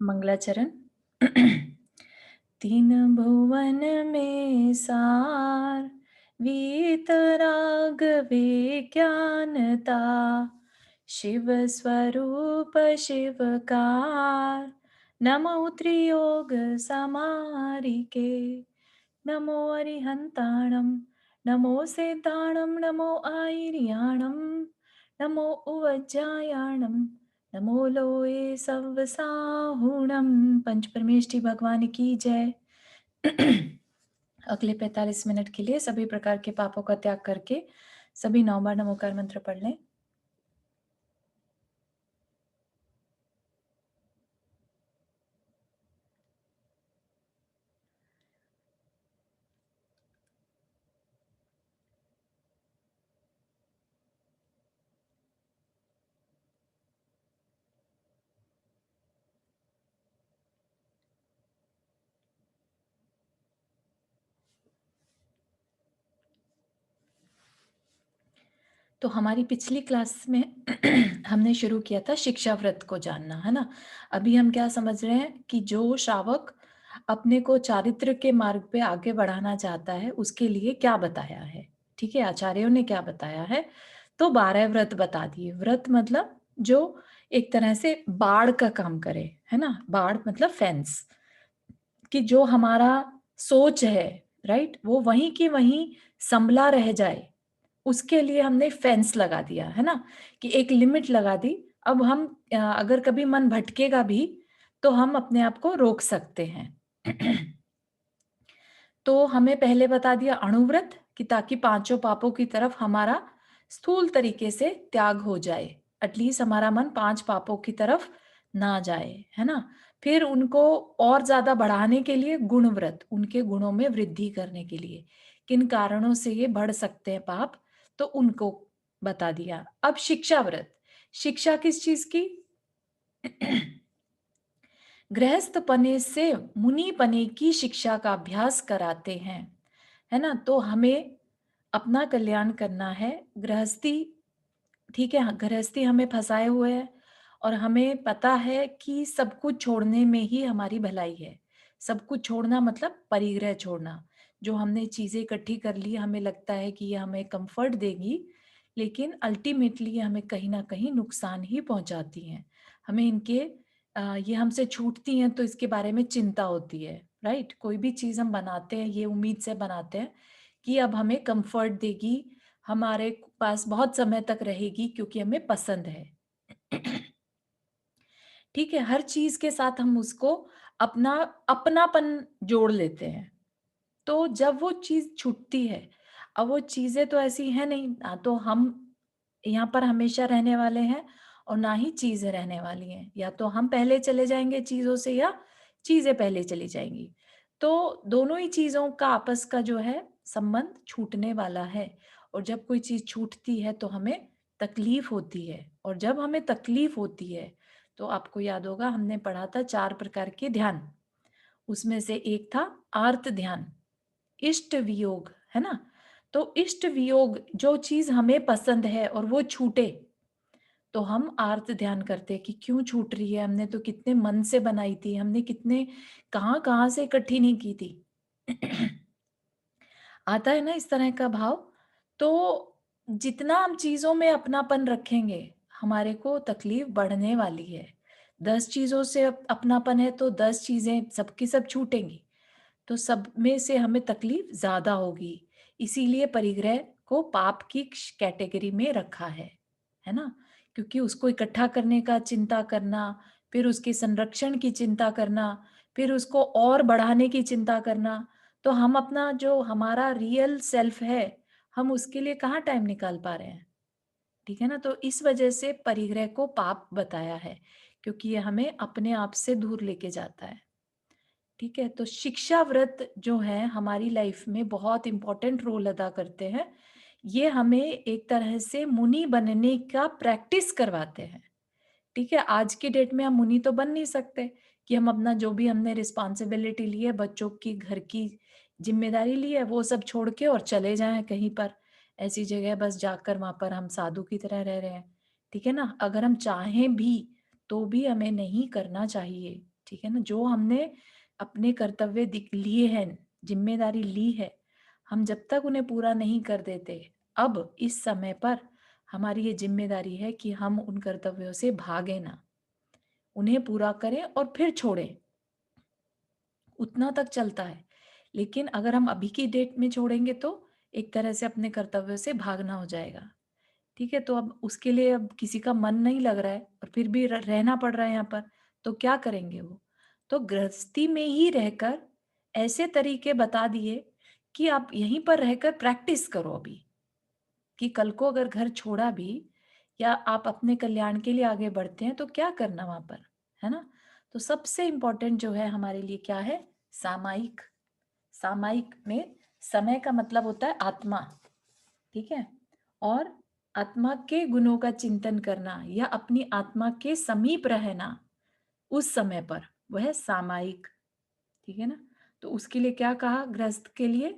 मंगलाचरण। तीन भुवन में सार, वीतराग विज्ञानता, शिव स्वरूप शिवकार, नमो त्रियोग समारिके, नमो अरिहंताणं, नमो सेताणं, नमो आयर्याणं, नमो उवज्जायाणं, नमो लोए सव्वसाहुणम। पंच परमेष्ठी भगवान की जय। अगले 45 मिनट के लिए सभी प्रकार के पापों का त्याग करके सभी 9 बार नमोकार मंत्र पढ़ लें। तो हमारी पिछली क्लास में हमने शुरू किया था शिक्षा व्रत को जानना, है ना। अभी हम क्या समझ रहे हैं कि जो श्रावक अपने को चारित्र के मार्ग पे आगे बढ़ाना चाहता है उसके लिए क्या बताया है। ठीक है, आचार्यों ने क्या बताया है। तो 12 व्रत बता दिए। व्रत मतलब जो एक तरह से बाड़ का काम करे, है ना। बाड़ मतलब फेंस, कि जो हमारा सोच है, राइट, वो वहीं की वहीं संभला रह जाए, उसके लिए हमने फेंस लगा दिया, है ना। कि एक लिमिट लगा दी। अब हम अगर कभी मन भटकेगा भी तो हम अपने आप को रोक सकते हैं। तो हमें पहले बता दिया अणुव्रत, कि ताकि पांचों पापों की तरफ हमारा स्थूल तरीके से त्याग हो जाए, एटलीस्ट हमारा मन 5 पापों की तरफ ना जाए, है ना। फिर उनको और ज्यादा बढ़ाने के लिए गुणव्रत, उनके गुणों में वृद्धि करने के लिए किन कारणों से ये बढ़ सकते हैं पाप, तो उनको बता दिया। अब शिक्षा व्रत, शिक्षा किस चीज की? गृहस्थ पने से मुनि पने की शिक्षा का अभ्यास कराते हैं, है ना। तो हमें अपना कल्याण करना है। गृहस्थी, ठीक है, गृहस्थी हमें फंसाए हुए है और हमें पता है कि सब कुछ छोड़ने में ही हमारी भलाई है। सब कुछ छोड़ना मतलब परिग्रह छोड़ना। जो हमने चीजें इकट्ठी कर ली, हमें लगता है कि ये हमें कंफर्ट देगी, लेकिन अल्टीमेटली ये हमें कहीं ना कहीं नुकसान ही पहुंचाती हैं। हमें इनके ये हमसे छूटती हैं तो इसके बारे में चिंता होती है, राइट। कोई भी चीज हम बनाते हैं ये उम्मीद से बनाते हैं कि अब हमें कंफर्ट देगी, हमारे पास बहुत समय तक रहेगी क्योंकि हमें पसंद है। ठीक है, हर चीज के साथ हम उसको अपना अपनापन जोड़ लेते हैं। तो जब वो चीज छूटती है, अब वो चीजें तो ऐसी है नहीं, ना तो हम यहाँ पर हमेशा रहने वाले हैं और ना ही चीजें रहने वाली हैं। या तो हम पहले चले जाएंगे चीजों से या चीजें पहले चली जाएंगी। तो दोनों ही चीजों का आपस का जो है संबंध छूटने वाला है। और जब कोई चीज छूटती है तो हमें तकलीफ होती है, और जब हमें तकलीफ होती है तो आपको याद होगा हमने पढ़ा था 4 प्रकार के ध्यान। उसमें से एक था आर्त ध्यान, इष्ट वियोग, है ना। तो इष्ट वियोग, जो चीज हमें पसंद है और वो छूटे, तो हम आर्त ध्यान करते हैं कि क्यों छूट रही है, हमने तो कितने मन से बनाई थी, हमने कितने कहाँ कहाँ से इकट्ठी नहीं की थी। आता है ना इस तरह का भाव। तो जितना हम चीजों में अपनापन रखेंगे, हमारे को तकलीफ बढ़ने वाली है। 10 चीजों से अपनापन है तो 10 चीजें सबकी सब छूटेंगी, तो सब में से हमें तकलीफ ज्यादा होगी। इसीलिए परिग्रह को पाप की कैटेगरी में रखा है ना। क्योंकि उसको इकट्ठा करने का चिंता करना, फिर उसके संरक्षण की चिंता करना, फिर उसको और बढ़ाने की चिंता करना, तो हम अपना जो हमारा रियल सेल्फ है, हम उसके लिए कहाँ टाइम निकाल पा रहे हैं। ठीक है ना। तो इस वजह से परिग्रह को पाप बताया है, क्योंकि ये हमें अपने आप से दूर लेके जाता है। ठीक है, तो शिक्षा व्रत जो है हमारी लाइफ में बहुत इंपॉर्टेंट रोल अदा करते हैं। ये हमें एक तरह से मुनि बनने का प्रैक्टिस करवाते हैं। ठीक है, आज की डेट में हम मुनि तो बन नहीं सकते कि हम अपना जो भी हमने रिस्पॉन्सिबिलिटी ली है, बच्चों की, घर की जिम्मेदारी ली है, वो सब छोड़ के और चले जाएं कहीं पर ऐसी जगह, बस जाकर वहां पर हम साधु की तरह रह रहे हैं। ठीक है ना। अगर हम चाहें भी तो भी हमें नहीं करना चाहिए। ठीक है ना? जो हमने अपने कर्तव्य लिए हैं, जिम्मेदारी ली है, हम जब तक उन्हें पूरा नहीं कर देते, अब इस समय पर हमारी ये जिम्मेदारी है कि हम उन कर्तव्यों से भागें ना, उन्हें पूरा करें और फिर छोड़ें। उतना तक चलता है। लेकिन अगर हम अभी की डेट में छोड़ेंगे तो एक तरह से अपने कर्तव्यों से भागना हो जाएगा। ठीक है? तो अब उसके लिए अब किसी का मन नहीं लग रहा है और फिर भी रहना पड़ रहा है यहाँ पर, तो क्या करेंगे वो? तो गृहस्थी में ही रहकर ऐसे तरीके बता दिए कि आप यहीं पर रहकर प्रैक्टिस करो अभी, कि कल को अगर घर छोड़ा भी या आप अपने कल्याण के लिए आगे बढ़ते हैं तो क्या करना वहाँ पर, है ना? तो सबसे इम्पोर्टेंट जो है हमारे लिए क्या है? सामायिक। सामायिक में समय का मतलब होता है आत्मा, ठीक है? और आत्मा के गुणों का चिंतन करना या अपनी आत्मा के समीप रहना उस समय पर, वह सामायिक, ठीक है ना? तो उसके लिए क्या कहा गृहस्थ के लिए?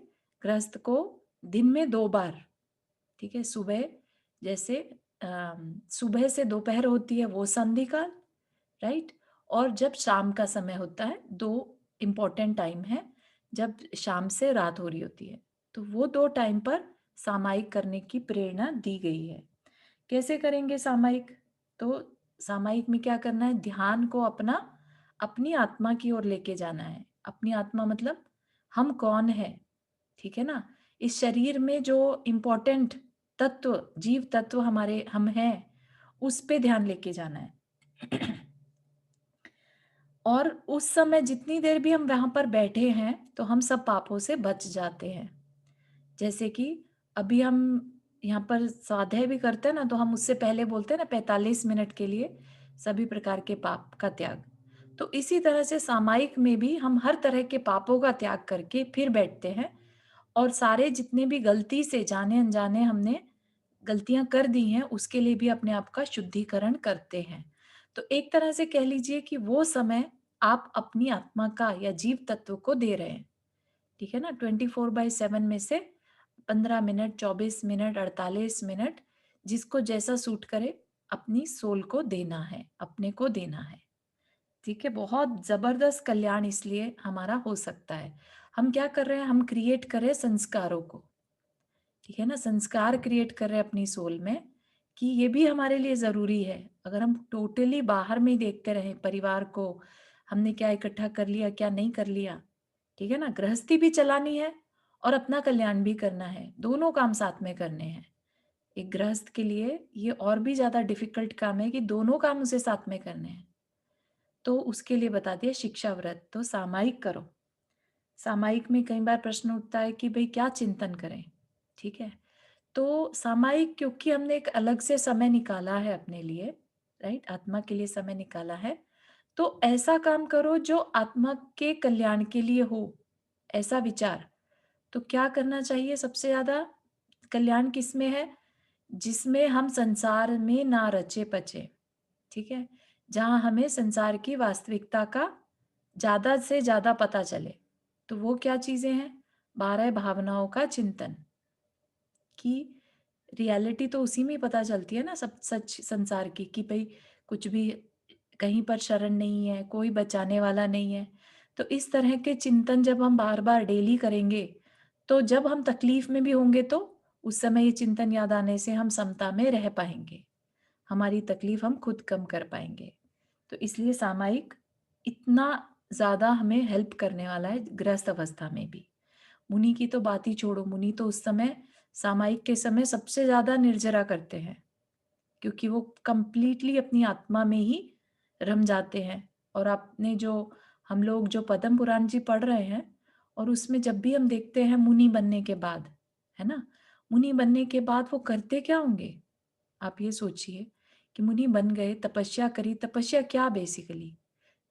गृहस्थ को दिन में 2 बार, ठीक है? सुबह जैसे सुबह से दोपहर होती है वो संधि काल, राइट? और जब शाम का समय होता है, 2 इम्पोर्टेंट टाइम है, जब शाम से रात हो रही होती है। तो वो 2 टाइम पर सामायिक करने की प्रेरणा दी गई है। कैसे करेंगे सामायिक? तो सामायिक में क्या करना है? ध्यान को अपनी आत्मा की ओर लेके जाना है। अपनी आत्मा मतलब हम कौन हैं, ठीक है ना? इस शरीर में जो इम्पोर्टेंट तत्व, जीव तत्व हमारे हम हैं, उस पे ध्यान लेके जाना है। और उस समय जितनी देर भी हम वहाँ पर बैठे हैं, तो हम सब पापों से बच जाते हैं। जैसे कि अभी हम यहाँ पर स्वाध्याय भी करते हैं ना, तो हम उससे पहले बोलते हैं ना 45 मिनट के लिए सभी प्रकार के पाप का त्याग। तो इसी तरह से सामायिक में भी हम हर तरह के पापों का त्याग करके फिर बैठते हैं और सारे जितने भी गलती से जाने-अनजाने हमने गलतियाँ कर दी हैं, उसके लिए भी अपने आप का शुद्धिकरण करते हैं। तो एक तरह से कह लीजिए कि वो समय आप अपनी आत्मा का या जीव तत्व को दे रहे हैं, ठीक है ना? 24/7 में से 15 मिनट, 24 मिनट, 48 मिनट जिसको जैसा सूट करे अपनी सोल को देना है, अपने को देना है, ठीक है? बहुत ज़बरदस्त कल्याण इसलिए हमारा हो सकता है। हम क्या कर रहे हैं? हम क्रिएट कर रहे हैं संस्कारों को, ठीक है ना? संस्कार क्रिएट कर रहे हैं अपनी सोल में कि ये भी हमारे लिए ज़रूरी है। अगर हम टोटली बाहर में ही देखते रहें परिवार को, हमने क्या इकट्ठा कर लिया, क्या नहीं कर लिया, ठीक है ना? गृहस्थी भी चलानी है और अपना कल्याण भी करना है, दोनों काम साथ में करने हैं। एक गृहस्थ के लिए ये और भी ज़्यादा डिफ़िकल्ट काम है कि दोनों काम उसे साथ में करने हैं। तो उसके लिए बता दिया शिक्षा व्रत, तो सामायिक करो। सामायिक में कई बार प्रश्न उठता है कि भई क्या चिंतन करें? ठीक है? तो सामायिक क्योंकि हमने एक अलग से समय निकाला है अपने लिए, राइट? आत्मा के लिए समय निकाला है, तो ऐसा काम करो जो आत्मा के कल्याण के लिए हो, ऐसा विचार। तो क्या करना चाहिए सबसे ज़्यादा? कल्याण किसमें है? जिसमें हम संसार में ना रचे-पचे, ठीक है? जहाँ हमें संसार की वास्तविकता का ज़्यादा से ज़्यादा पता चले। तो वो क्या चीज़ें हैं? 12 भावनाओं का चिंतन, कि रियलिटी तो उसी में ही पता चलती है ना, सब सच संसार की, कि भई कुछ भी कहीं पर शरण नहीं है, कोई बचाने वाला नहीं है। तो इस तरह के चिंतन जब हम बार-बार डेली करेंगे, तो जब हम तकलीफ में भी होंगे तो उस समय ये चिंतन याद आने से हम समता में रह पाएँगे। हमारी तकलीफ हम खुद कम कर पाएँगे। तो इसलिए सामायिक इतना ज़्यादा हमें हेल्प करने वाला है गृहस्थ अवस्था में भी। मुनि की तो बात ही छोड़ो, मुनि तो उस समय सामायिक के समय सबसे ज़्यादा निर्जरा करते हैं, क्योंकि वो कंप्लीटली अपनी आत्मा में ही रम जाते हैं। और आपने जो हम लोग जो पद्म पुराण जी पढ़ रहे हैं और उसमें जब भी हम देखते हैं मुनि बनने के बाद, है ना? मुनि बनने के बाद वो करते क्या होंगे? आप ये सोचिए कि मुनि बन गए, तपस्या करी, तपस्या क्या बेसिकली?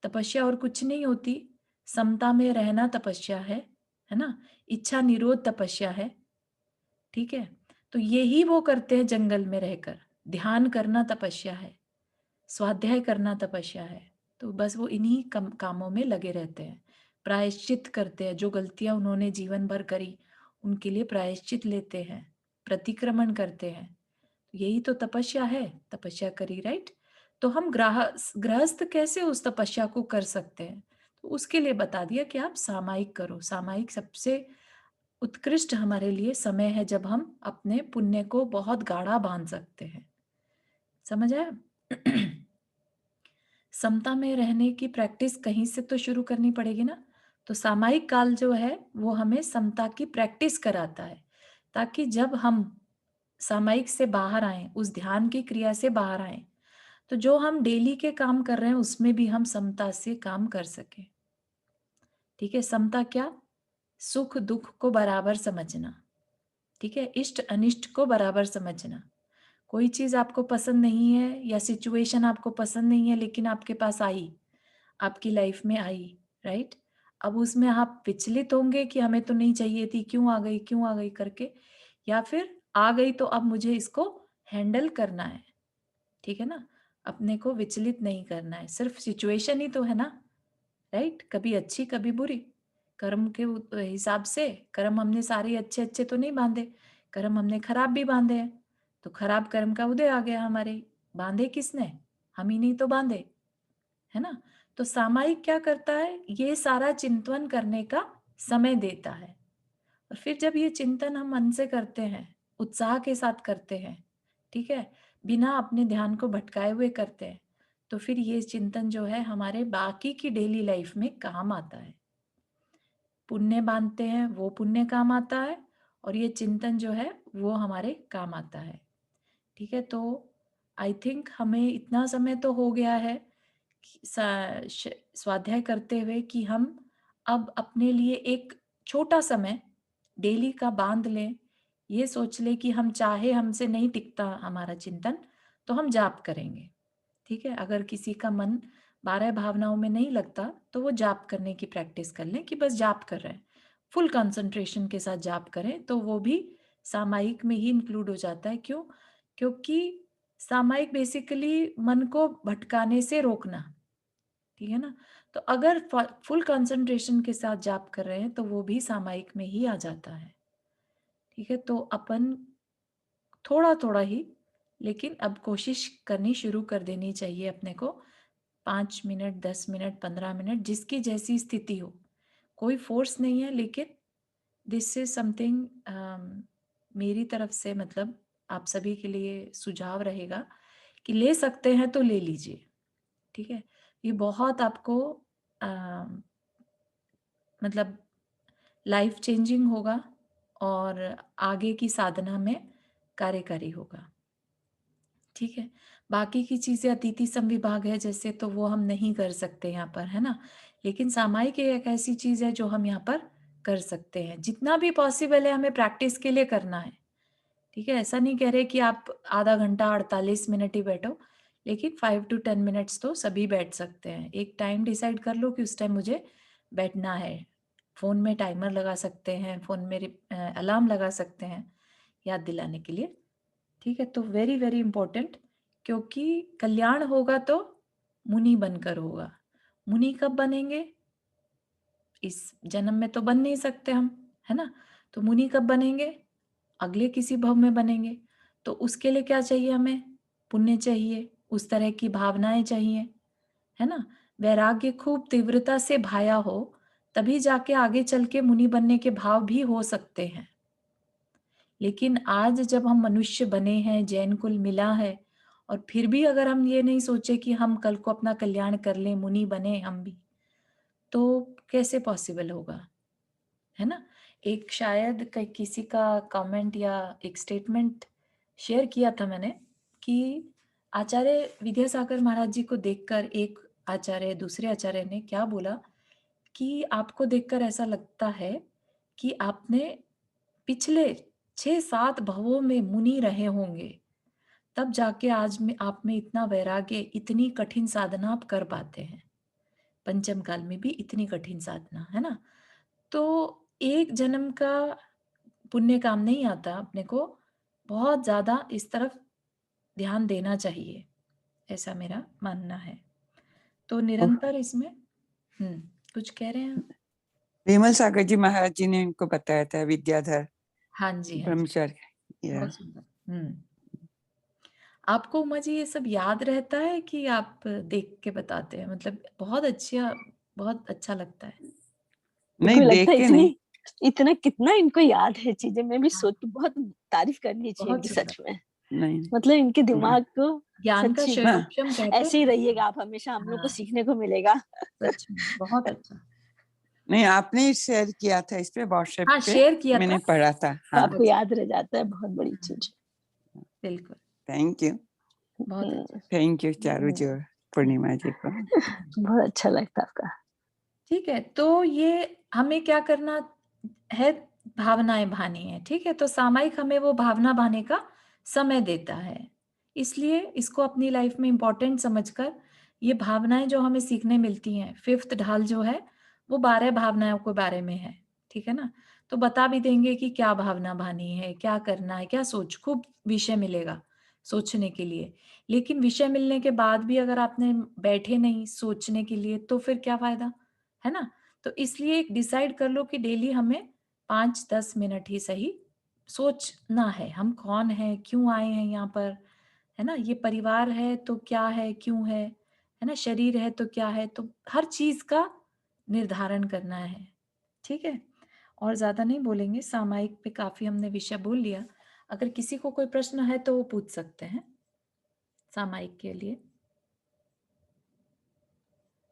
तपस्या और कुछ नहीं होती, समता में रहना तपस्या है ना? इच्छा निरोध तपस्या है, ठीक है? तो यही वो करते हैं जंगल में रहकर, ध्यान करना तपस्या है, स्वाध्याय करना तपस्या है। तो बस वो इन्हीं कामों में लगे रहते हैं, प्रायश्चित करते हैं, जो गलतियाँ उन्होंने जीवन भर करी, उनके लिए प्रायश्चित लेते हैं, प्रतिक्रमण करते हैं। यही तो तपस्या है, तपस्या करी, राइट? तो हम गृहस्थ कैसे उस तपस्या को कर सकते हैं? तो उसके लिए बता दिया कि आप सामायिक करो। सामायिक सबसे उत्कृष्ट हमारे लिए समय है जब हम अपने पुण्य को बहुत गाढ़ा बाँध सकते हैं। समझ आया? समता में रहने की प्रैक्टिस कहीं से तो शुरू करनी पड़ेगी ना। तो सामायिक काल जो है वो हमें समता की प्रैक्टिस कराता है, ताकि जब हम सामायिक से बाहर आएँ, उस ध्यान की क्रिया से बाहर आएँ, तो जो हम डेली के काम कर रहे हैं उसमें भी हम समता से काम कर सकें। ठीक है? समता क्या? सुख दुख को बराबर समझना। ठीक है? इष्ट अनिष्ट को बराबर समझना। कोई चीज़ आपको पसंद नहीं है या सिचुएशन आपको पसंद नहीं है लेकिन आपके पास आई, आपकी लाइफ में आई, राइट? अब उसमें आप विचलित होंगे कि हमें तो नहीं चाहिए थी, क्यों आ गई करके, या फिर आ गई तो अब मुझे इसको हैंडल करना है, ठीक है ना? अपने को विचलित नहीं करना है, सिर्फ सिचुएशन ही तो है ना, राइट? कभी अच्छी, कभी बुरी। कर्म के हिसाब से कर्म हमने सारे अच्छे-अच्छे तो नहीं बाँधे, कर्म हमने खराब भी बाँधे हैं। तो खराब कर्म का उदय आ गया हमारे, बाँधे किसने? हम ही नहीं तो बाँधे, है ना? तो सामायिक क्या करता है? ये सारा चिंतन करने का समय देता है। और फिर जब ये चिंतन हम मन से करते हैं, उत्साह के साथ करते हैं, ठीक है? बिना अपने ध्यान को भटकाए हुए करते हैं, तो फिर ये चिंतन जो है हमारे बाकी की डेली लाइफ में काम आता है। पुण्य बाँधते हैं, वो पुण्य काम आता है, और ये चिंतन जो है वो हमारे काम आता है। ठीक है? तो आई थिंक हमें इतना समय तो हो गया है कि स्वाध्याय करते हुए कि हम अब अपने लिए एक छोटा समय डेली का बाँध लें। ये सोच लें कि हम चाहे हमसे नहीं टिकता हमारा चिंतन, तो हम जाप करेंगे। ठीक है? अगर किसी का मन 12 भावनाओं में नहीं लगता, तो वो जाप करने की प्रैक्टिस कर लें कि बस जाप कर रहे हैं। फुल कंसंट्रेशन के साथ जाप करें, तो वो भी सामायिक में ही इंक्लूड हो जाता है। क्यों? क्योंकि सामायिक बेसिकली मन को भटकाने से रोकना, ठीक है ना? तो अगर फुल कंसंट्रेशन के साथ जाप कर रहे हैं, तो वो भी सामायिक में ही आ जाता है। ठीक है? तो अपन थोड़ा-थोड़ा ही, लेकिन अब कोशिश करनी शुरू कर देनी चाहिए अपने को। 5 मिनट, 10 मिनट, 15 मिनट, जिसकी जैसी स्थिति हो। कोई फ़ोर्स नहीं है, लेकिन दिस इज़ समथिंग मेरी तरफ से, मतलब आप सभी के लिए सुझाव रहेगा कि ले सकते हैं तो ले लीजिए, ठीक है? ये बहुत आपको अ, मतलब लाइफ़ चेंजिंग होगा और आगे की साधना में कार्यकारी होगा। ठीक है। बाकी की चीज़ें अतिथि समविभाग है जैसे, तो वो हम नहीं कर सकते यहाँ पर, है ना? लेकिन सामायिक एक ऐसी चीज़ है जो हम यहाँ पर कर सकते हैं। जितना भी पॉसिबल है हमें प्रैक्टिस के लिए करना है। ठीक है? ऐसा नहीं कह रहे कि आप आधा घंटा 48 मिनट ही बैठो, लेकिन 5 टू 10 मिनट्स तो सभी बैठ सकते हैं। एक टाइम डिसाइड कर लो कि उस टाइम मुझे बैठना है। फ़ोन में टाइमर लगा सकते हैं, फ़ोन में अलार्म लगा सकते हैं याद दिलाने के लिए। ठीक है? तो वेरी, वेरी इम्पोर्टेंट, क्योंकि कल्याण होगा तो मुनि बनकर होगा। मुनि कब बनेंगे? इस जन्म में तो बन नहीं सकते हम, है ना? तो मुनि कब बनेंगे? अगले किसी भव में बनेंगे। तो उसके लिए क्या चाहिए हमें? पुण्य चाहिए, उस तरह की भावनाएँ चाहिए, है ना? वैराग्य खूब तीव्रता से भाया हो, तभी जाके आगे चल के मुनि बनने के भाव भी हो सकते हैं। लेकिन आज जब हम मनुष्य बने हैं, जैन कुल मिला है, और फिर भी अगर हम ये नहीं सोचे कि हम कल को अपना कल्याण कर लें, मुनि बने हम भी, तो कैसे पॉसिबल होगा, है ना? एक शायद किसी का कमेंट या एक स्टेटमेंट शेयर किया था मैंने कि आचार्य विद्यासागर महाराज जी को देखकर एक आचार्य, दूसरे आचार्य ने क्या बोला कि आपको देखकर ऐसा लगता है कि आपने पिछले 6-7 भवों में मुनि रहे होंगे, तब जाके आज में आप में इतना वैराग्य, इतनी कठिन साधना आप कर पाते हैं। पंचम काल में भी इतनी कठिन साधना, है ना? तो एक जन्म का पुण्य काम नहीं आता, अपने को बहुत ज़्यादा इस तरफ ध्यान देना चाहिए, ऐसा मेरा मानना है। तो निरंतर इसमें हुँ, कुछ कह रहे हैं आप? विमल सागर जी महाराज जी ने इनको बताया था, विद्याधर हाँ जी, हाँ जी। ब्रह्मचार्य। बहुत सुंदर। हुँ। आपको उमा जी ये सब याद रहता है कि आप देख के बताते हैं? मतलब बहुत अच्छा लगता है। नहीं इनको लगता देख है के नहीं। इतनी इतना कितना इनको याद है चीज़ें, मैं भी हाँ, सोच के बहुत तारीफ़ करनी चाहिए बहुत इनकी सुंदर। सच में। नहीं, मतलब इनके नहीं। दिमाग को ज्ञान का सच्ची हाँ, सर्वोच्चम कहते ऐसे ही हैं। रहिएगा आप हमेशा, हम लोग को हाँ, सीखने को मिलेगा। सच में बहुत अच्छा। नहीं आपने ही शेयर किया था इस पे व्हाट्सएप हाँ, पे, शेयर किया मैंने था। पढ़ा था। तो हाँ, आपको सच याद रह जाता है, बहुत बड़ी में। चीज़। बिल्कुल, थैंक यू। बहुत अच्छा। थैंक यू चारू हुँ, जो पूर्णिमा जी को। बहुत अच्छा लगता है आपका। ठीक है, तो ये हमें क्या करना है, भावनाएँ भानी है, ठीक है? तो सामायिक हमें वो भावना भाने का समय देता है। इसलिए इसको अपनी लाइफ़ में इम्पोर्टेंट समझकर ये भावनाएँ जो हमें सीखने मिलती हैं, 5th ढाल जो है, वो 12 भावनाओं के बारे में है, ठीक है ना? तो बता भी देंगे कि क्या भावना भानी है, क्या करना है, क्या सोच खूब विषय मिलेगा सोचने के लिए। लेकिन विषय मिलने के बाद भी अगर आपने बैठे नहीं सोचने के लिए, तो फिर क्या फ़ायदा, है ना? तो इसलिए एक डिसाइड कर लो कि डेली हमें 5-10 मिनट ही सही सोचना है। हम कौन हैं? क्यों आए हैं यहाँ पर? है ना? ये परिवार है तो क्या है? क्यों है? है ना? शरीर है तो क्या है? तो हर चीज़ का निर्धारण करना है। ठीक है? और ज़्यादा नहीं बोलेंगे, सामायिक पे काफ़ी हमने विषय बोल लिया। अगर किसी को कोई प्रश्न है तो वो पूछ सकते हैं, सामायिक के लिए।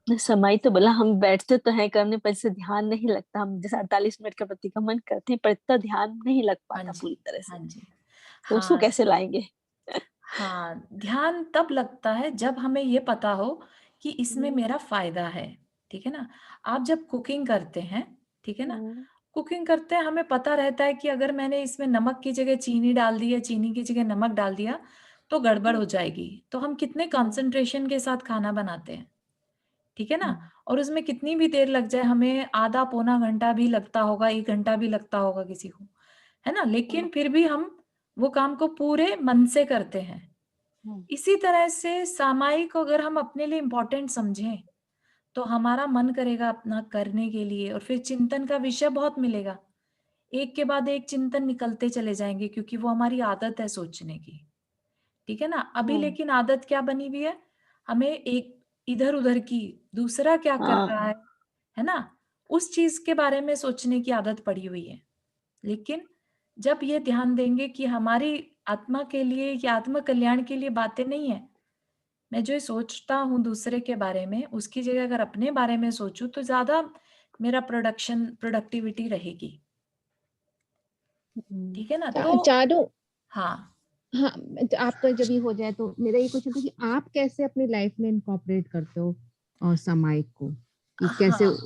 समय तो बोला, हम बैठते तो हैं करने पर से ध्यान नहीं लगता। हम जैसे 48 मिनट का प्रतिक्रमण करते हैं पर इतना ध्यान नहीं लग हाँ पाता जी, पूरी तरह से। हाँ जी। तो उसको हाँ। कैसे लाएँगे? हाँ, ध्यान तब लगता है जब हमें ये पता हो कि इसमें हुँ, मेरा फ़ायदा है, ठीक है ना? आप जब कुकिंग करते हैं, ठीक है ना? हुँ, कुकिंग करते हैं हमें पता रहता है कि अगर मैंने इसमें नमक की जगह चीनी डाल दी या चीनी की जगह नमक डाल दिया, तो गड़बड़ हो जाएगी। तो हम कितने हुँ, कंसंट्रेशन के साथ खाना बनाते हैं, ठीक है ना? हुँ, और उसमें कितनी भी देर लग जाए, हमें आधा पौना घंटा भी लगता होगा, 1 घंटा भी लगता होगा किसी को, है ना? हुँ, लेकिन फिर भी हम वो काम को पूरे मन से करते हैं। हुँ, इसी तरह से सामायिक अगर हम अपने लिए इम्पोर्टेंट समझें, तो हमारा मन करेगा अपना करने के लिए और फिर चिंतन का विषय बहुत मिलेगा। एक के बाद एक चिंतन निकलते चले जाएँगे क्योंकि वो हमारी आदत है सोचने की, ठीक है ना? अभी हुँ, लेकिन आदत क्या बनी हुई है? हमें एक इधर-उधर की, दूसरा क्या कर रहा हाँ, है ना? उस चीज़ के बारे में सोचने की आदत पड़ी हुई है। लेकिन जब ये ध्यान देंगे कि हमारी आत्मा के लिए या आत्म कल्याण के लिए बातें नहीं है, मैं जो ये सोचता हूँ दूसरे के बारे में, उसकी जगह अगर अपने बारे में सोचूँ तो ज़्यादा मेरा प्रोडक्टिविटी रहेगी। हुँ, ठीक है ना? तो चारों हाँ, हाँ, तो आपका जब ये हो जाए तो मेरा ये क्वेश्चन था कि आप कैसे अपनी लाइफ में इनकॉर्पोरेट करते हो सामायिक को? कि कैसे हाँ,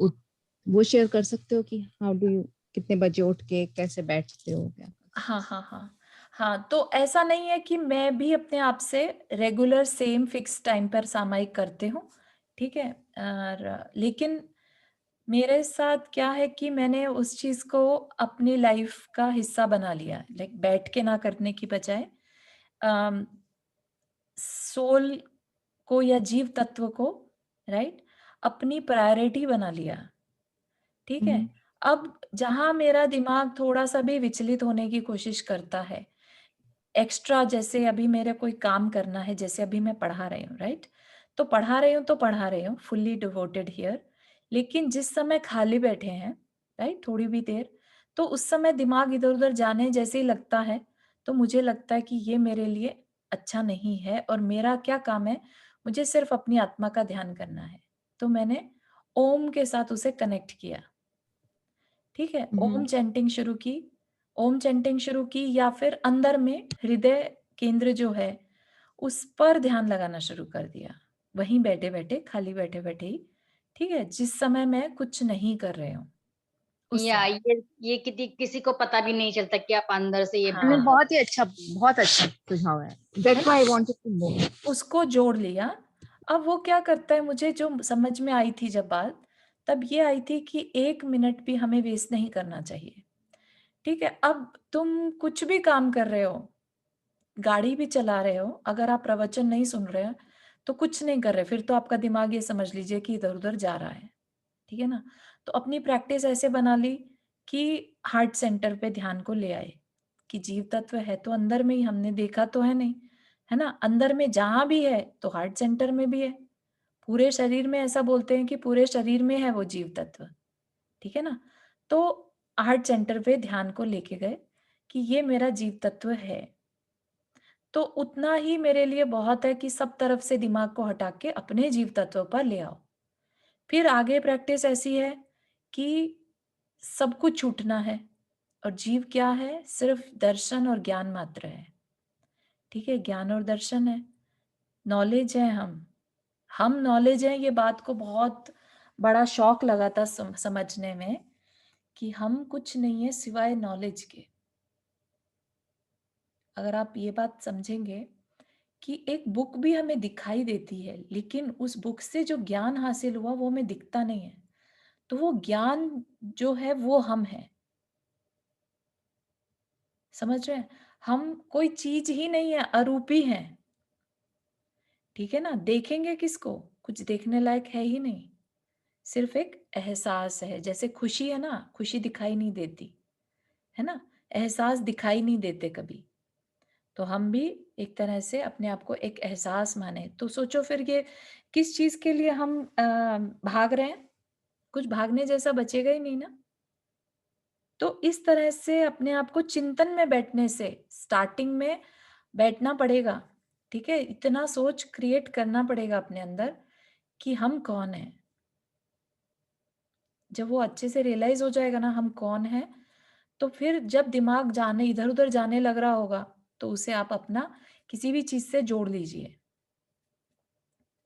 वो शेयर कर सकते हो कि हाउ डू यू कितने बजे उठ के कैसे बैठते हो क्या? हाँ, हाँ, हाँ। हाँ, तो ऐसा नहीं है कि मैं भी अपने आप से रेगुलर सेम फिक्स टाइम पर सामायिक करती हूँ, ठीक है? और लेकिन मेरे साथ क्या है कि मैंने उस चीज़ को अपनी लाइफ़ का हिस्सा बना लिया, लाइक बैठ के ना करने की बजाय अम, सोल को या जीव तत्व को, राइट, अपनी प्रायोरिटी बना लिया, ठीक है? हुँ, अब जहाँ मेरा दिमाग थोड़ा-सा भी विचलित होने की कोशिश करता है, एक्स्ट्रा जैसे अभी मेरे कोई काम करना है, जैसे अभी मैं पढ़ा रही हूँ, राइट? तो पढ़ा रही हूँ तो पढ़ा रही हूँ, फुल्ली डिवोटेड हियर। लेकिन जिस समय खाली बैठे हैं, राइट? थोड़ी भी देर, तो उस समय दिमाग इधर-उधर जाने जैसे ही लगता है, तो मुझे लगता है कि ये मेरे लिए अच्छा नहीं है और मेरा क्या काम है, मुझे सिर्फ़ अपनी आत्मा का ध्यान करना है। तो मैंने ओम के साथ उसे कनेक्ट किया। ठीक है? ओम हुँ, चैंटिंग शुरू की, ओम चैंटिंग शुरू की या फिर अंदर में हृदय केंद्र जो है, उस पर ध्यान लगाना शुरू कर दिया। वहीं बैठे-बैठे, खाली बैठे-बैठे ही, ठीक है? जिस समय मैं कुछ नहीं कर रही हूँ, उस या समय। ये किसी को पता भी नहीं चलता कि आप अंदर से ये नहीं, हाँ, बहुत अच्छा सुझाव है। है दैट्स ना? Why I wanted to know. उसको जोड़ लिया। अब वो क्या करता है मुझे जो समझ में आई थी जब बात, तब ये आई थी कि 1 मिनट भी हमें वेस्ट नहीं करना चाहिए। ठीक है? अब तुम कुछ भी काम कर रहे हो, गाड़ी भी चला रहे हो, अगर आप प्रवचन नहीं सुन रहे हैं, तो कुछ नहीं कर रहे, फिर तो आपका दिमाग ये समझ लीजिए कि इधर-उधर जा रहा है, ठीक है ना? तो अपनी प्रैक्टिस ऐसे बना ली कि हार्ट सेंटर पे ध्यान को ले आए, कि जीव तत्व है तो अंदर में ही, हमने देखा तो है नहीं, है ना? अंदर में जहाँ भी है तो हार्ट सेंटर में भी है। पूरे शरीर में ऐसा बोलते हैं कि पूरे शरीर में है वो जीव तत्व, ठीक है ना? तो हार्ट सेंटर पे ध्यान को लेके गए कि ये मेरा जीव तत्व है। तो उतना ही मेरे लिए बहुत है कि सब तरफ से दिमाग को हटा के अपने जीव तत्व पर ले आओ। फिर आगे प्रैक्टिस ऐसी है कि सब कुछ छूटना है और जीव क्या है? सिर्फ दर्शन और ज्ञान मात्र है, ठीक है? ज्ञान और दर्शन है, नॉलेज है हम नॉलेज है। ये बात को बहुत बड़ा शौक लगा था समझने में कि हम कुछ नहीं है सिवाय नॉलेज के। अगर आप ये बात समझेंगे कि एक बुक भी हमें दिखाई देती है, लेकिन उस बुक से जो ज्ञान हासिल हुआ वो हमें दिखता नहीं है, तो वो ज्ञान जो है वो हम हैं। समझ रहे हैं? हम कोई चीज ही नहीं है, अरूपी हैं, ठीक है ना? देखेंगे किसको? कुछ देखने लायक है ही नहीं, सिर्फ एक एहसास है। जैसे खुशी है ना, खुशी दिखाई नहीं देती, है ना? एहसास दिखाई नहीं देते कभी। तो हम भी एक तरह से अपने आप को एक एहसास माने। तो सोचो फिर ये किस चीज के लिए हम भाग रहे हैं? कुछ भागने जैसा बचेगा ही नहीं ना। तो इस तरह से अपने आप को चिंतन में बैठने से स्टार्टिंग में बैठना पड़ेगा, ठीक है? इतना सोच क्रिएट करना पड़ेगा अपने अंदर कि हम कौन हैं। जब वो अच्छे से रियलाइज हो जाएगा ना हम कौन हैं, तो फिर जब दिमाग जाने इधर उधर जाने लग रहा होगा तो उसे आप अपना किसी भी चीज से जोड़ लीजिए।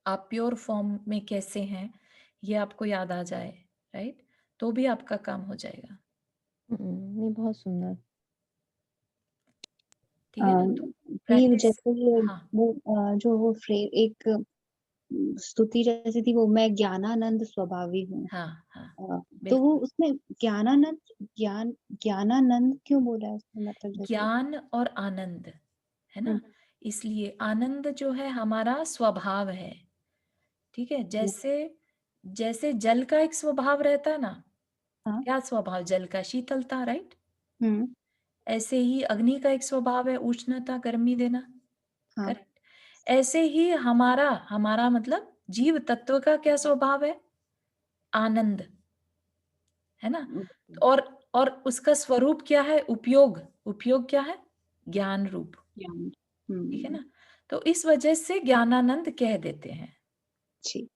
आप प्योर फॉर्म में कैसे हैं ये आपको याद आ जाए, राइट? तो भी आपका काम हो जाएगा, नहीं, बहुत सुंदर। ठीक है ना? तो ये प्रैक्टिस। जैसे ये हाँ वो जो वो एक स्तुति जैसी थी, वो मैं ज्ञानानंद स्वभावी हूँ। हाँ हाँ, तो वो बिल्कुल। उसमें ज्ञानानंद ज्ञानानंद क्यों बोला है उसमें, मतलब जैसे। ज्ञान और आनंद, है ना? हम्म, इसलिए आनंद जो है हमारा स्वभाव है, ठीक है? हम्म, जैसे जैसे जल का एक स्वभाव रहता है ना, हाँ, क्या स्वभाव जल का? शीतलता, राइट? हम्म, ऐसे ही अग्नि का एक स्वभाव है उष्णता, गर्मी देना, हाँ, करेक्ट? ऐसे ही हमारा हमारा मतलब जीव तत्व का क्या स्वभाव है? आनंद, है ना? हम्म, और और उसका स्वरूप क्या है? उपयोग। उपयोग क्या है? ज्ञान रूप, ज्ञान। ठीक है ना? तो इस वजह से ज्ञानानंद कह देते हैं। ठीक।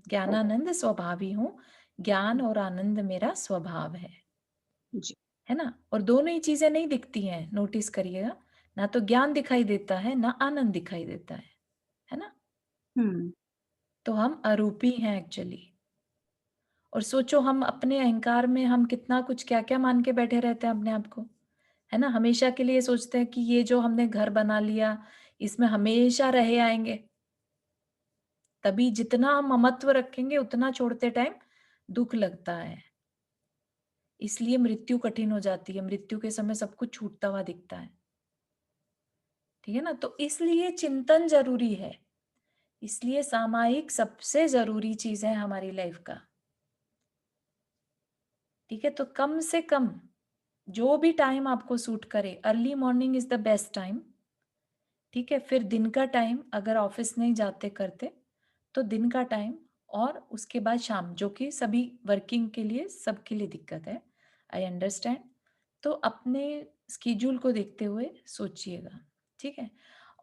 ज्ञानानंद स्वभावी हूँ, ज्ञान और आनंद मेरा स्वभाव जी। है ना? और दोनों ही चीजें नहीं दिखती हैं, नोटिस करिएगा। ना तो ज्ञान दिखाई देता है, ना आनंद दिखाई देता है ना? हम्म, तो हम अरूपी हैं एक्चुअली। और सोचो हम अपने अहंकार में हम कितना कुछ क्या क्या मान के बैठे रहते हैं अपने आप को, है ना? हमेशा के लिए सोचते हैं कि ये जो हमने घर बना लिया इसमें हमेशा रहे आएंगे। तभी जितना हम ममत्व रखेंगे उतना छोड़ते टाइम दुख लगता है। इसलिए मृत्यु कठिन हो जाती है, मृत्यु के समय सब कुछ छूटता हुआ दिखता है, ठीक है ना? तो इसलिए चिंतन जरूरी है। इसलिए सामायिक सबसे जरूरी चीज है हमारी लाइफ का, ठीक है? तो कम से कम जो भी टाइम आपको सूट करे, early morning is the best time, ठीक है? फिर दिन का टाइम अगर ऑफिस नहीं जाते करते तो दिन का टाइम, और उसके बाद शाम, जो कि सभी वर्किंग के लिए सबके लिए दिक्कत है, आई अंडरस्टैंड। तो अपने स्केड्यूल को देखते हुए सोचिएगा, ठीक है?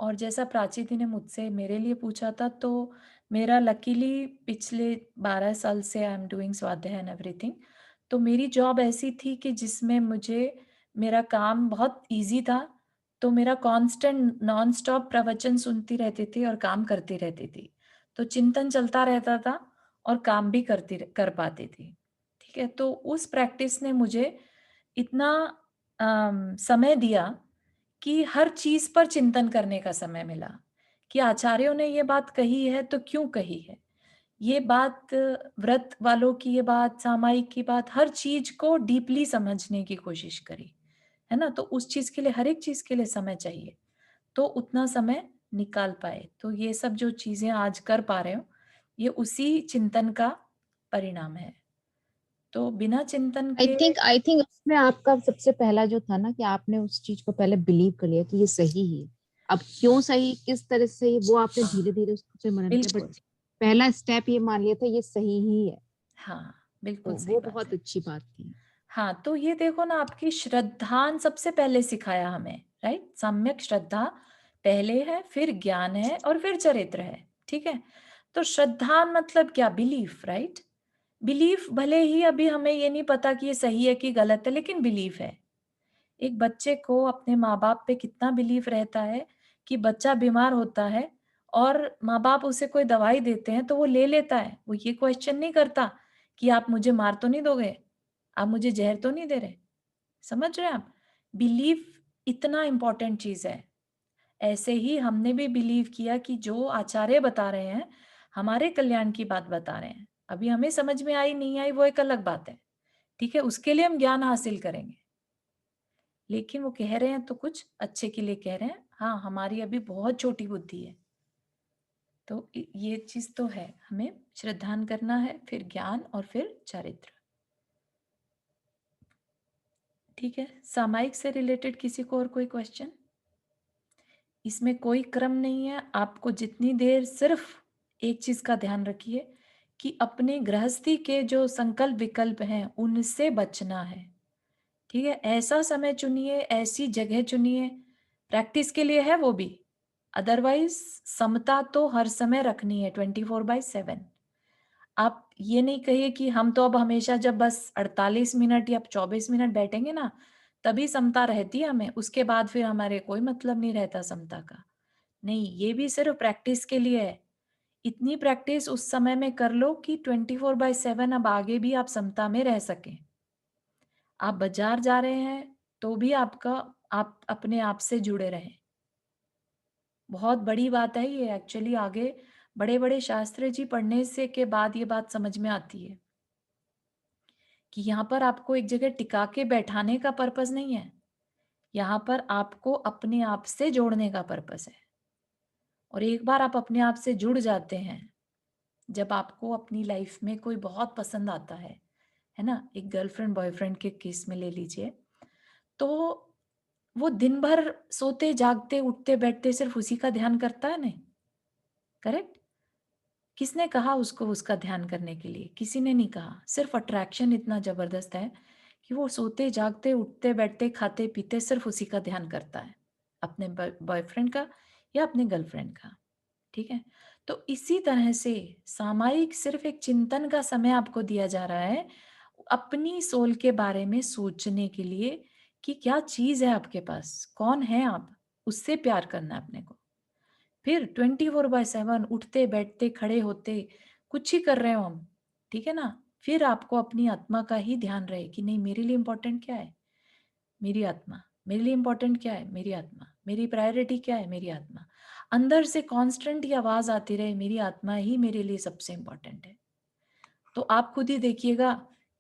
और जैसा प्राची दी ने मुझसे मेरे लिए पूछा था, तो मेरा लकीली पिछले 12 साल से आई एम डूइंग स्वाध्याय एंड एवरीथिंग। तो मेरी जॉब ऐसी थी कि जिसमें मुझे मेरा काम बहुत इजी था। तो मेरा कांस्टेंट नॉन स्टॉप प्रवचन सुनती रहती थी और काम करती रहती थी। तो चिंतन चलता रहता था और काम भी कर पाती थी, ठीक है? तो उस प्रैक्टिस ने मुझे इतना समय दिया कि हर चीज पर चिंतन करने का समय मिला कि आचार्यों ने ये बात कही है तो क्यों कही है ये बात, व्रत वालों की ये बात, सामायिक की बात, हर चीज को डीपली समझने की कोशिश करी, है ना? तो उस चीज के लिए, हर एक चीज के लिए समय चाहिए, तो उतना समय निकाल पाए। तो ये सब जो चीजें आज कर पा रहे हो ये उसी चिंतन का परिणाम है। तो बिना चिंतन के आई थिंक उसमें आपका सबसे पहला जो था ना, कि आपने उस चीज को पहले बिलीव कर लिया कि ये सही है। अब क्यों सही, किस तरह से सही, वो आपने धीरे धीरे उससे मनन किया, बट बिल्कुल। पहला स्टेप ये मान लिया था ये सही ही है, हाँ, तो बिल्कुल सही वो बात बहुत है। अच्छी बात थी। हाँ, तो ये देखो ना, आपकी श्रद्धान सबसे पहले सिखाया हमें, राइट? सम्यक श्रद्धा पहले है, फिर ज्ञान है और फिर चरित्र है, ठीक है? तो श्रद्धान मतलब क्या? Belief, right? बिलीफ भले ही अभी हमें ये नहीं पता कि ये सही है कि गलत है, लेकिन बिलीफ है। एक बच्चे को अपने माँ-बाप पे कितना बिलीफ रहता है कि बच्चा बीमार होता है और माँ-बाप उसे कोई दवाई देते हैं तो वो ले लेता है। वो ये क्वेश्चन नहीं करता कि आप मुझे मार तो नहीं दोगे? आप मुझे ज़हर तो नहीं दे रहे? समझ रहे हैं आप? बिलीफ इतना इम्पोर्टेंट चीज़ है। ऐसे ही हमने भी बिलीव किया कि जो आचार्य बता रहे हैं, हमारे कल्याण की बात बता रहे हैं। अभी हमें समझ में आई नहीं आई वो एक अलग बात है, ठीक है? उसके लिए हम ज्ञान हासिल करेंगे। लेकिन वो कह रहे हैं तो कुछ अच्छे के लिए कह रहे हैं। हाँ, हमारी अभी बहुत छोटी बुद्धि है। तो ये चीज़ तो है, हमें श्रद्धान करना है, फिर ज्ञान और फिर चारित्र। ठीक है? सामायिक से रिलेटेड किसी को और कोई क्वेश्चन? इसमें कोई क्रम नहीं है, आपको जितनी देर सिर्फ एक चीज़ का ध्यान रखिए कि अपने गृहस्थी के जो संकल्प विकल्प हैं, उनसे बचना है। ठीक है? ऐसा समय चुनिए, ऐसी जगह चुनिए, प्रैक्टिस के लिए है वो भी। अदरवाइज़ समता तो हर समय रखनी है 24/7। आप ये नहीं कहिए कि हम तो अब हमेशा जब बस 48 मिनट या 24 मिनट बैठेंगे ना, तभी समता रहती है हमें, उसके बाद फिर हमारे कोई मतलब नहीं रहता समता का। नहीं, ये भी सिर्फ प्रैक्टिस के लिए है। इतनी प्रैक्टिस उस समय में कर लो कि 24/7 अब आगे भी आप समता में रह सकें। आप बाजार जा रहे हैं, तो भी आप अपने आप से जुड़े रहें। बहुत बड़ी बात है ये, एक्चुअली आगे बड़े-बड़े शास्त्री जी पढ़ने से के बाद ये बात समझ में आती है कि यहाँ पर आपको एक जगह टिका के बैठाने का पर्पस नहीं है। यहाँ पर आपको अपने आप से जोड़ने का पर्पस है। और एक बार आप अपने आप से जुड़ जाते हैं, जब आपको अपनी लाइफ में कोई बहुत पसंद आता है ना? एक गर्लफ्रेंड बॉयफ्रेंड के केस में ले लीजिए, तो वो दिन भर सोते जागते उठते बैठते सिर्फ उसी का ध्यान करता है नहीं, करेक्ट? किसने कहा उसको उसका ध्यान करने के लिए? किसी ने नहीं कहा। सिर्फ अट्रैक्शन इतना जबरदस्त है कि वो सोते जागते उठते बैठते खाते पीते सिर्फ उसी का ध्यान करता है, अपने बॉयफ्रेंड का या अपने गर्लफ्रेंड का। ठीक है? तो इसी तरह से सामायिक सिर्फ एक चिंतन का समय आपको दिया जा रहा है, अपनी सोल के बारे में सोचने के लिए कि क्या चीज़ है आपके पास, कौन है आप, उससे प्यार करना है अपने को। फिर 24/7 उठते, बैठते, खड़े होते, कुछ ही कर रहे हो हम, ठीक है ना? फिर आपको अपनी आत्मा का ही ध्यान रहे कि नहीं, मेरे लिए इम्पोर्टेंट क्या है? मेरी आत्मा। मेरे लिए इम्पोर्टेंट क्या है? मेरी आत्मा। मेरी प्रायोरिटी क्या है? मेरी आत्मा। अंदर से कांस्टेंट ये आवाज़ आती रहे, मेरी आत्मा ही मेरे लिए सबसे इम्पोर्टेंट है। तो आप खुद ही देखिएगा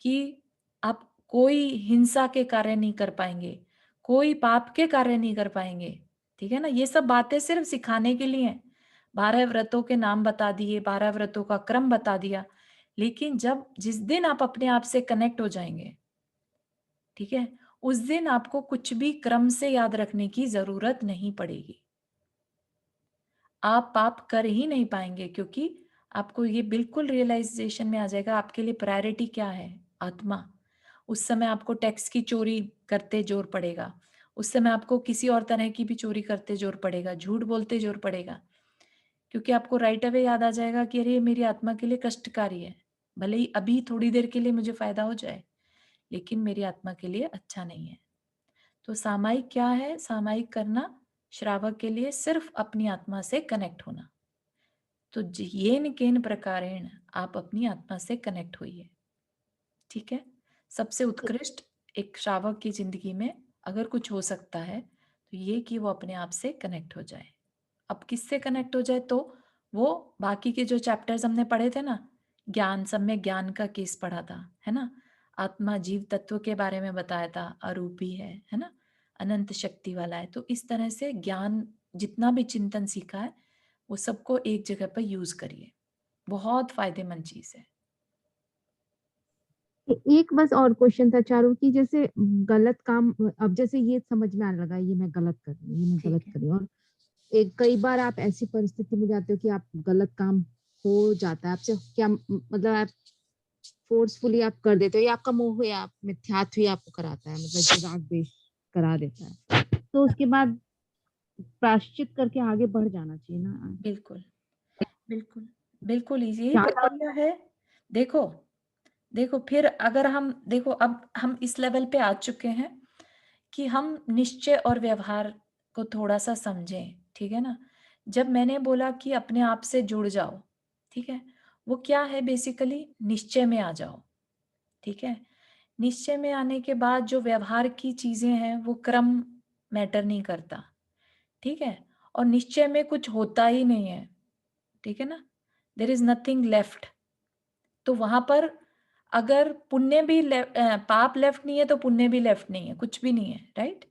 कि आप कोई हिंसा के कार्य नहीं कर पाएँगे, कोई पाप के कार्य नहीं कर पाएँगे, ठीक है ना? ये सब बातें सिर्फ सिखाने के लिए हैं। 12 व्रतों के नाम बता दिए, 12 व्रतों का क्रम बता दिया, लेकिन जिस दिन आप अपने आप से कनेक्ट हो जाएँगे, ठीक है? उस दिन आपको कुछ भी क्रम से याद रखने की ज़रूरत नहीं पड़ेगी। आप पाप कर ही नहीं पाएँगे, क्योंकि आपको ये बिल्कुल रियलाइज़ेशन में आ जाएगा आपके लिए प्रायोरिटी क्या है? आत्मा। उस समय आपको टैक्स की चोरी करते ज़ोर पड़ेगा। उस समय आपको किसी और तरह की भी चोरी करते ज़ोर पड़ेगा, झूठ बोलते ज़ोर पड़ेगा। क्योंकि आपको राइट अवे याद आ जाएगा कि अरे! ये मेरी आत्मा के लिए कष्टकारी है। भले ही अभी थोड़ी देर के लिए मुझे फ़ायदा हो जाए, लेकिन मेरी आत्मा के लिए अच्छा नहीं है। तो सामायिक क्या है? सामायिक करना श्रावक के लिए सिर्फ अपनी आत्मा से कनेक्ट होना। तो येन केन प्रकारेण आप अपनी आत्मा से कनेक्ट होइए। ठीक है? सबसे उत्कृष्ट एक श्रावक की जिंदगी में अगर कुछ हो सकता है, तो ये कि वो अपने आप से कनेक्ट हो जाए। अब किससे कनेक्ट हो जाए? तो वो बाकी के जो चैप्टर्स हमने पढ़े थे ना, ज्ञान, सम्यक ज्ञान का केस पढ़ा था, है ना? आत्मा जीव तत्व के बारे में बताया था, अरूपी है ना? अनंत शक्ति वाला है। तो इस तरह से ज्ञान जितना भी चिंतन सीखा है, वो सबको एक जगह पर यूज करिए। बहुत फायदेमंद चीज है। एक बस और क्वेश्चन था चारू की, जैसे गलत काम, अब जैसे ये समझ में आने लगा ये मैं गलत कर रही हूँ, ये मैं गलत ठीक है। कर रही हूँ, एक कई बार आप ऐसी परिस्थिति में जाते हो कि आप गलत काम हो जाता है आपसे, क्या मतलब आप फोर्सफुली आप कर देते हो, या आपका मोह या आप मिथ्यात्व ही आपको कराता है, मतलब जो राग द्वेष करा देता है, तो उसके बाद प्रायश्चित करके आगे बढ़ जाना चाहिए ना। बिल्कुल, बिल्कुल, बिल्कुल यही क्या प्रक्रिया है। देखो, देखो फिर अगर हम देखो अब हम इस लेवल पे आ चुके हैं कि हम निश्चय और व्यवहार को थोड़ा-सा समझें, ठीक है ना? जब मैंने बोला कि अपने आप से जुड़ जाओ, ठीक है? वो क्या है बेसिकली निश्चय में आ जाओ, ठीक है? निश्चय में आने के बाद जो व्यवहार की चीज़ें हैं वो क्रम मैटर नहीं करता, ठीक है? और निश्चय में कुछ होता ही नहीं है, ठीक है ना? There is nothing left. तो वहाँ पर अगर पाप लेफ्ट नहीं है तो पुण्य भी लेफ्ट नहीं है, कुछ भी नहीं है, राइट?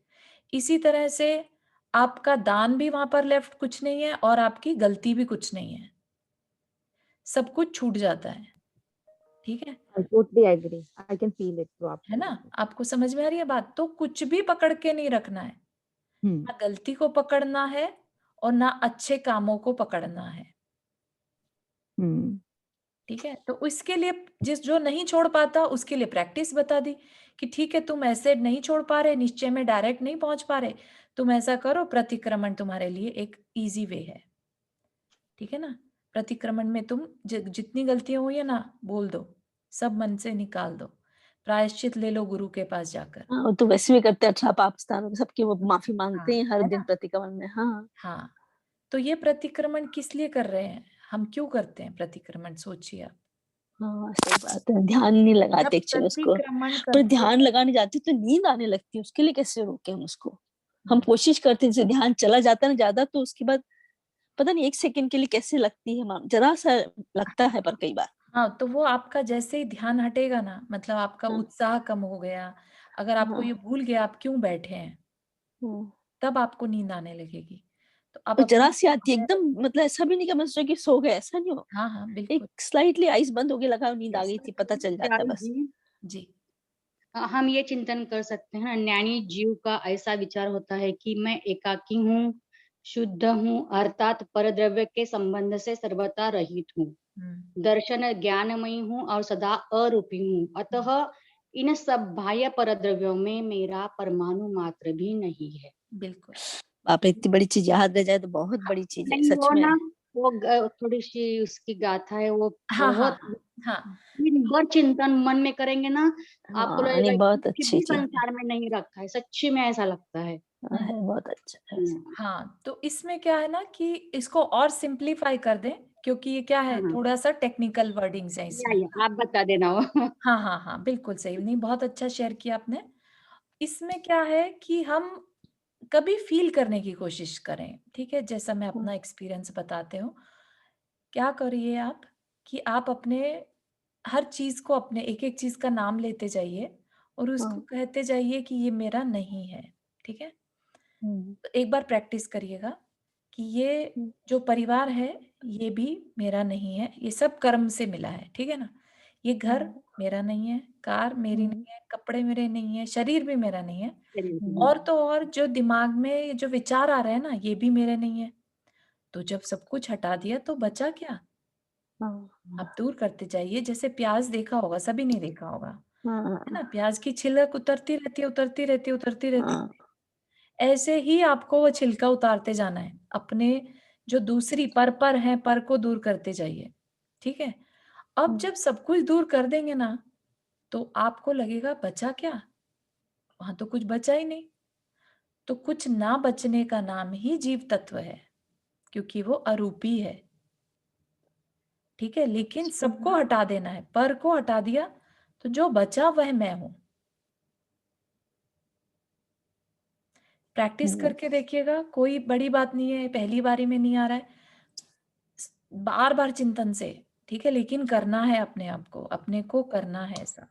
इसी तरह से आपका दान भी वहाँ पर लेफ्ट कुछ नहीं है और आपकी गलती भी कुछ नहीं है। सब कुछ छूट जाता है, ठीक है? I totally agree, I can feel it, जो आप है बोल ना? रहे थे। आपको समझ में आ रही है बात? तो कुछ भी पकड़ के नहीं रखना है। हम्म ना गलती को पकड़ना है और ना अच्छे कामों को पकड़ना है, हम्म ठीक है? तो इसके लिए जो नहीं छोड़ पाता उसके लिए प्रैक्टिस बता दी कि ठीक है तुम ऐसे नहीं छोड़ पा रहे, निश्चय में डायरेक्ट नहीं पहुँच पा रहे, तुम ऐसा करो प्रतिक्रमण तुम्हारे लिए एक ईज़ी वे है, ठीक है ना? प्रतिक्रमण में तुम जितनी गलतियाँ हुई है ना बोल दो, सब मन से निकाल दो। प्रायश्चित ले लो गुरु के पास जाकर। हाँ, वो तो वैसे भी करते हैं। अच्छा पाकिस्तान सबकी वो माफी हाँ, मांगते हैं हर है दिन ना? प्रतिक्रमण में। हाँ हाँ, तो ये प्रतिक्रमण किस लिए कर रहे हैं? हम क्यों करते हैं प्रतिक्रमण सोचिए आप? हाँ, सही बात है। ध्यान नहीं जब लगाते एक्चुअली उसको। प्रतिक्रमण पर करते ध्यान हैं लगाने जाते तो नींद आने लगती है, उसके लिए कैसे रोके हम उसको? हम हुँ, कोशिश करते हैं, जैसे ध्यान चला जाता है ना ज्यादा, तो उसके बाद पता नहीं 1 सेकंड के लिए कैसे लगती है, जरा सा लगता है पर कई बार। हाँ, तो वो आपका जैसे ही ध्यान हटेगा ना मतलब आपका हाँ, उत्साह कम हो गया, अगर आपको हाँ, ये भूल गया आप क्यों बैठे हैं, हाँ। तब आपको नींद आने लगेगी। तो आप और अपने जरा सी आती है एकदम, मतलब ऐसा भी नहीं कि मैं सोचा कि सो गए, ऐसा नहीं हो। हाँ, हाँ, एक बिल्कुल। स्लाइटली आइज़ बंद हो गई, लगा नींद आ यस, गई थी, पता चल जाता है प्यारी बस। जी, जी। हम ये चिंतन कर सकते हैं, ज्ञानी जीव का ऐसा विचार होता है कि मैं एकाकी हूँ, शुद्ध हूँ, अर्थात परद्रव्य के संबंध से सर्वथा रहित हूँ। हुँ, दर्शन ज्ञानमयी हूँ और सदा अरूपी हूँ। हुँ, अतः इन सब बाह्य परद्रव्यों में मेरा परमाणु मात्र भी नहीं है। बिल्कुल। बाप रे! इतनी बड़ी चीज़ याद रह जाए तो बहुत बड़ी चीज़ है, नहीं सच वो में। ना वो थोड़ी-सी उसकी गाथा है, वो हाँ, हाँ, बहुत हाँ, हाँ, दिन भर चिंतन मन में करेंगे ना, आपको हाँ, लगेगा नहीं कि बहुत कुछ अच्छी भी चीज़ है। संसार में नहीं रखा है, सच्ची में ऐसा लगता है। हाँ, हुँ, है बहुत अच्छा है। हुँ, हाँ, तो इसमें क्या है ना कि इसको और सिम्प्लीफाई कर दें क्योंकि ये क्या है हाँ, हाँ। थोड़ा-सा टेक्निकल वर्डिंग्स हैं इसमें। या आप बता देना वो। हाँ, हाँ, हाँ, बिल्कुल सही। नहीं बहुत अच्छा शेयर किया आपने। इसमें क्या है कि हम कभी फ़ील करने की कोशिश करें, ठीक है? जैसा मैं हाँ, अपना एक्सपीरियंस बताती हूँ। क्या करिए आप कि आप अपने हर चीज़ को अपने एक-एक चीज़ का नाम लेते जाइए और उसको हाँ, कहते जाइए कि ये मेरा नहीं है, ठीक है? हुँ, तो एक बार प्रैक्टिस करिएगा कि ये हुँ, जो परिवार है, ये भी मेरा नहीं है, ये सब कर्म से मिला है, ठीक है ना? ये घर हाँ, मेरा नहीं है, कार मेरी हुँ, नहीं है, कपड़े मेरे नहीं है, शरीर भी मेरा नहीं है हुँ, और तो और जो दिमाग में जो विचार आ रहे हैं ना, ये भी मेरे नहीं है। तो जब सब कुछ हटा दिया तो बचा क्या? हाँ, आप दूर करते जाइए, जैसे प्याज़ देखा होगा, सभी ने देखा होगा, हाँ, है ना? हाँ, प्याज़ की छिलक उतरती रहती है, उतरती रहती है, उतरती रहती हाँ, है। ऐसे ही आपको वो छिलका उतारते जाना है। अपने जो दूसरी पर है, पर को दूर करते जाइए, ठीक है? अब हुँ, जब सब कुछ दूर कर देंगे ना, तो आपको लगेगा बचा क्या? वहाँ तो कुछ बचा ही नहीं। तो कुछ ना बचने का नाम ही जीव तत्व है, क्योंकि वो अरूपी है, ठीक है? लेकिन सबको हटा देना है, पर को हटा दिया, तो जो बचा वह मैं हूँ। प्रैक्टिस हुँ, करके देखिएगा, कोई बड़ी बात नहीं है, पहली बारी में नहीं आ रहा है, बार-बार चिंतन से, ठीक है? लेकिन करना है अपने आप को, अपने को करना है ऐसा।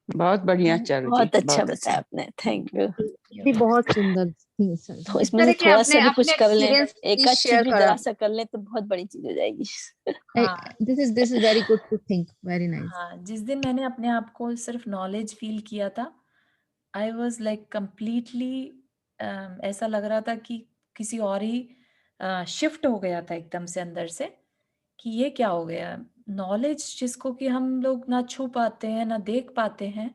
बहुत बढ़िया चारू जी, बहुत अच्छा बहुत बताया अच्छा। आपने, थैंक यू। भी बहुत सुंदर थी सर। तो इस इसमें से तरह के थोड़ा अपने सा भी कुछ अपने कर लें, एक्सपीरियंस एक प्लीज आध चीज़ शेयर भी करा। जरा सा कर लें तो बहुत बड़ी चीज़ हो जाएगी। हाँ, this is very good to think, very nice. हाँ, जिस दिन मैंने अपने आप को सिर्फ नॉलेज फ़ील किया था, आई वाज़ लाइक कंप्लीटली ऐसा लग रहा था कि किसी और ही शिफ्ट हो गया था एकदम से अंदर से कि ये क्या हो गया। नॉलेज जिसको कि हम लोग ना छू पाते हैं ना देख पाते हैं,